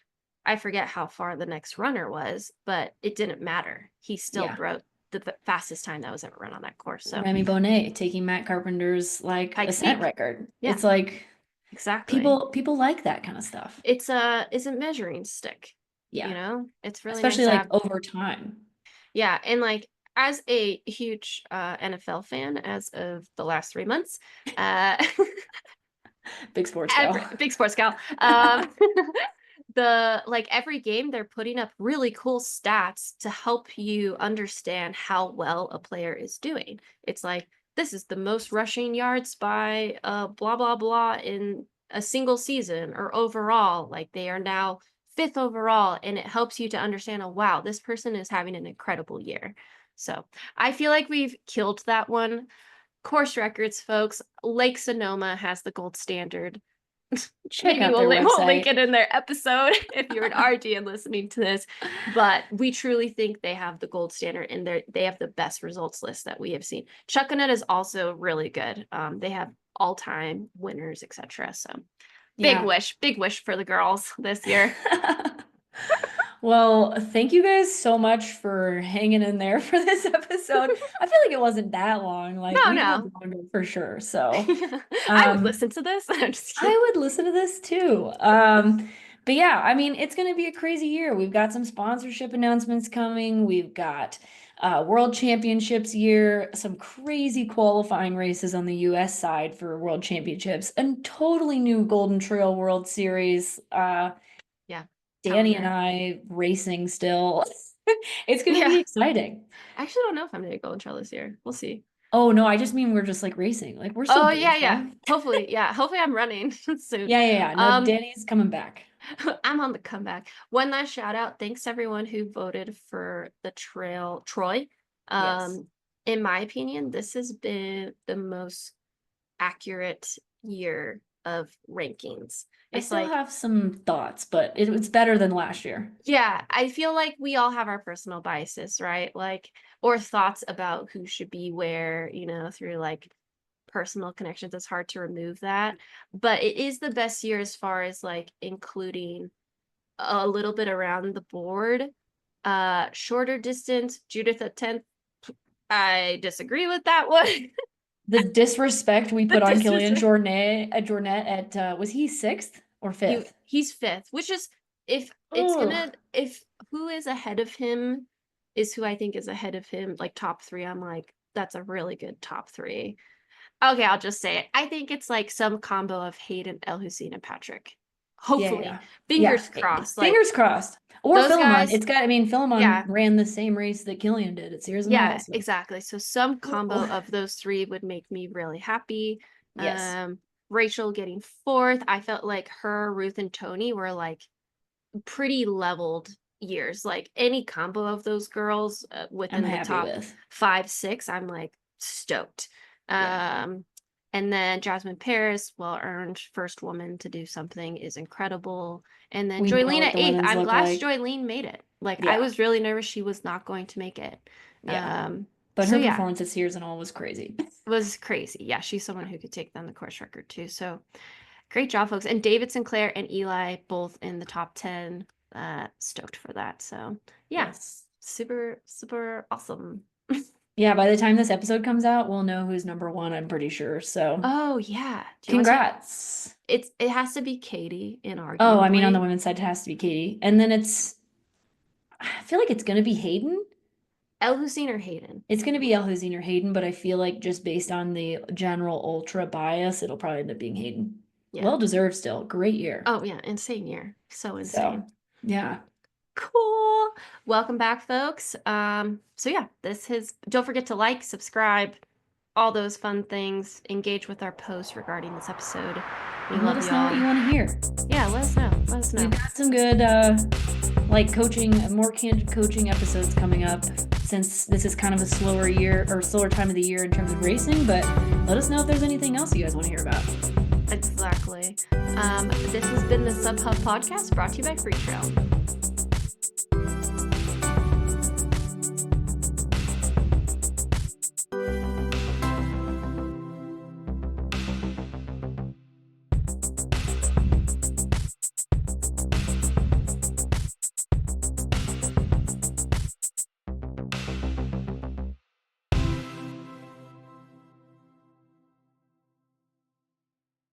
I forget how far the next runner was, but it didn't matter. He still Yeah. broke the fastest time that was ever run on that course. So Remy Bonnet taking Matt Carpenter's like Pikes ascent Peak. record. Yeah. It's like Exactly. people like that kind of stuff. It's a measuring stick. Yeah. You know, it's really Especially nice to like have. over time. Yeah, and like as a huge NFL fan as of the last 3 months, Big sports gal. big sports gal. The like every game they're putting up really cool stats to help you understand how well a player is doing. It's like this is the most rushing yards by blah blah blah in a single season or overall. Like they are now fifth overall, and it helps you to understand, oh wow, this person is having an incredible year. So I feel like we've killed that one. Course records, folks. Lake Sonoma has the gold standard. Check Maybe out their we'll link website. it in their episode if you're an RG and listening to this. But we truly think they have the gold standard and they have the best results list that we have seen. Chuckanut is also really good. They have all-time winners, etc. So big wish for the girls this year. Well, thank you guys so much for hanging in there for this episode. I feel like it wasn't that long. Like we could go longer for sure. So I would listen to this. I'm just kidding. I would listen to this too. But yeah, I mean, it's going to be a crazy year. We've got some sponsorship announcements coming. We've got World Championships year, some crazy qualifying races on the US side for World Championships, a totally new Golden Trail World Series. Yeah. Dani and I racing still. It's going to be exciting. I actually don't know if I'm going to go and trail this year. We'll see. Oh no, I just mean we're just like racing. Like we're still doing yeah. stuff. Hopefully, yeah. Hopefully I'm running soon. Yeah. No, Dani's coming back. I'm on the comeback. One last shout out. Thanks to everyone who voted for the trail Troy. Yes. In my opinion, this has been the most accurate year of rankings. I still have some thoughts, but it's better than last year. Yeah, I feel like we all have our personal biases, right? Like, or thoughts about who should be where, through like personal connections. It's hard to remove that. But it is the best year as far as like including a little bit around the board. Shorter distance, Judith at 10th. I disagree with that one. The disrespect we put on Killian Jornet at was he 6th or 5th? He's 5th, which is if who is ahead of him is who I think is ahead of him, like top 3. I'm like, that's a really good top 3. Okay, I'll just say it. I think it's like some combo of Hayden, El Hussein, and Patrick. Hopefully. Fingers crossed. Fingers crossed. Or Philemon. Guys, Philemon ran the same race that Killian did at Sierre's Yeah, exactly. So some combo of those 3 would make me really happy. Yes. Rachel getting 4th. I felt like her, Ruth, and Tony were like pretty leveled years. Like any combo of those girls within the top 5, 6, I'm like stoked. And then Jasmine Paris, well-earned first woman to do something, is incredible. And then Joylene at 8th. I'm glad Joylene made it. Like I was really nervous she was not going to make it. But her performance at Sierre's and all was crazy. Was crazy. Yeah, she's someone who could take down the course record too. So great job, folks. And David Sinclair and Eli both in the top 10. Stoked for that. So super, super awesome. Yeah, by the time this episode comes out, we'll know who's number 1, I'm pretty sure. So oh yeah. Congrats. It has to be Katie in our Oh, I mean on the women's side it has to be Katie. And then I feel like it's gonna be Hayden. El Hussein or Hayden? It's gonna be El Hussein or Hayden, but I feel like just based on the general ultra bias, it'll probably end up being Hayden. Yeah. Well deserved still. Great year. Oh yeah, insane year. So insane. Yeah. Cool. Welcome back, folks. So yeah, don't forget to like, subscribe, all those fun things. Engage with our posts regarding this episode. We And love let us know what you want to hear. Yeah, let us know. Let us know. We've got some good more candid coaching episodes coming up, since this is kind of a slower time of the year in terms of racing, but let us know if there's anything else you guys want to hear about. Exactly. This has been the Sub Hub podcast brought to you by Free Trail.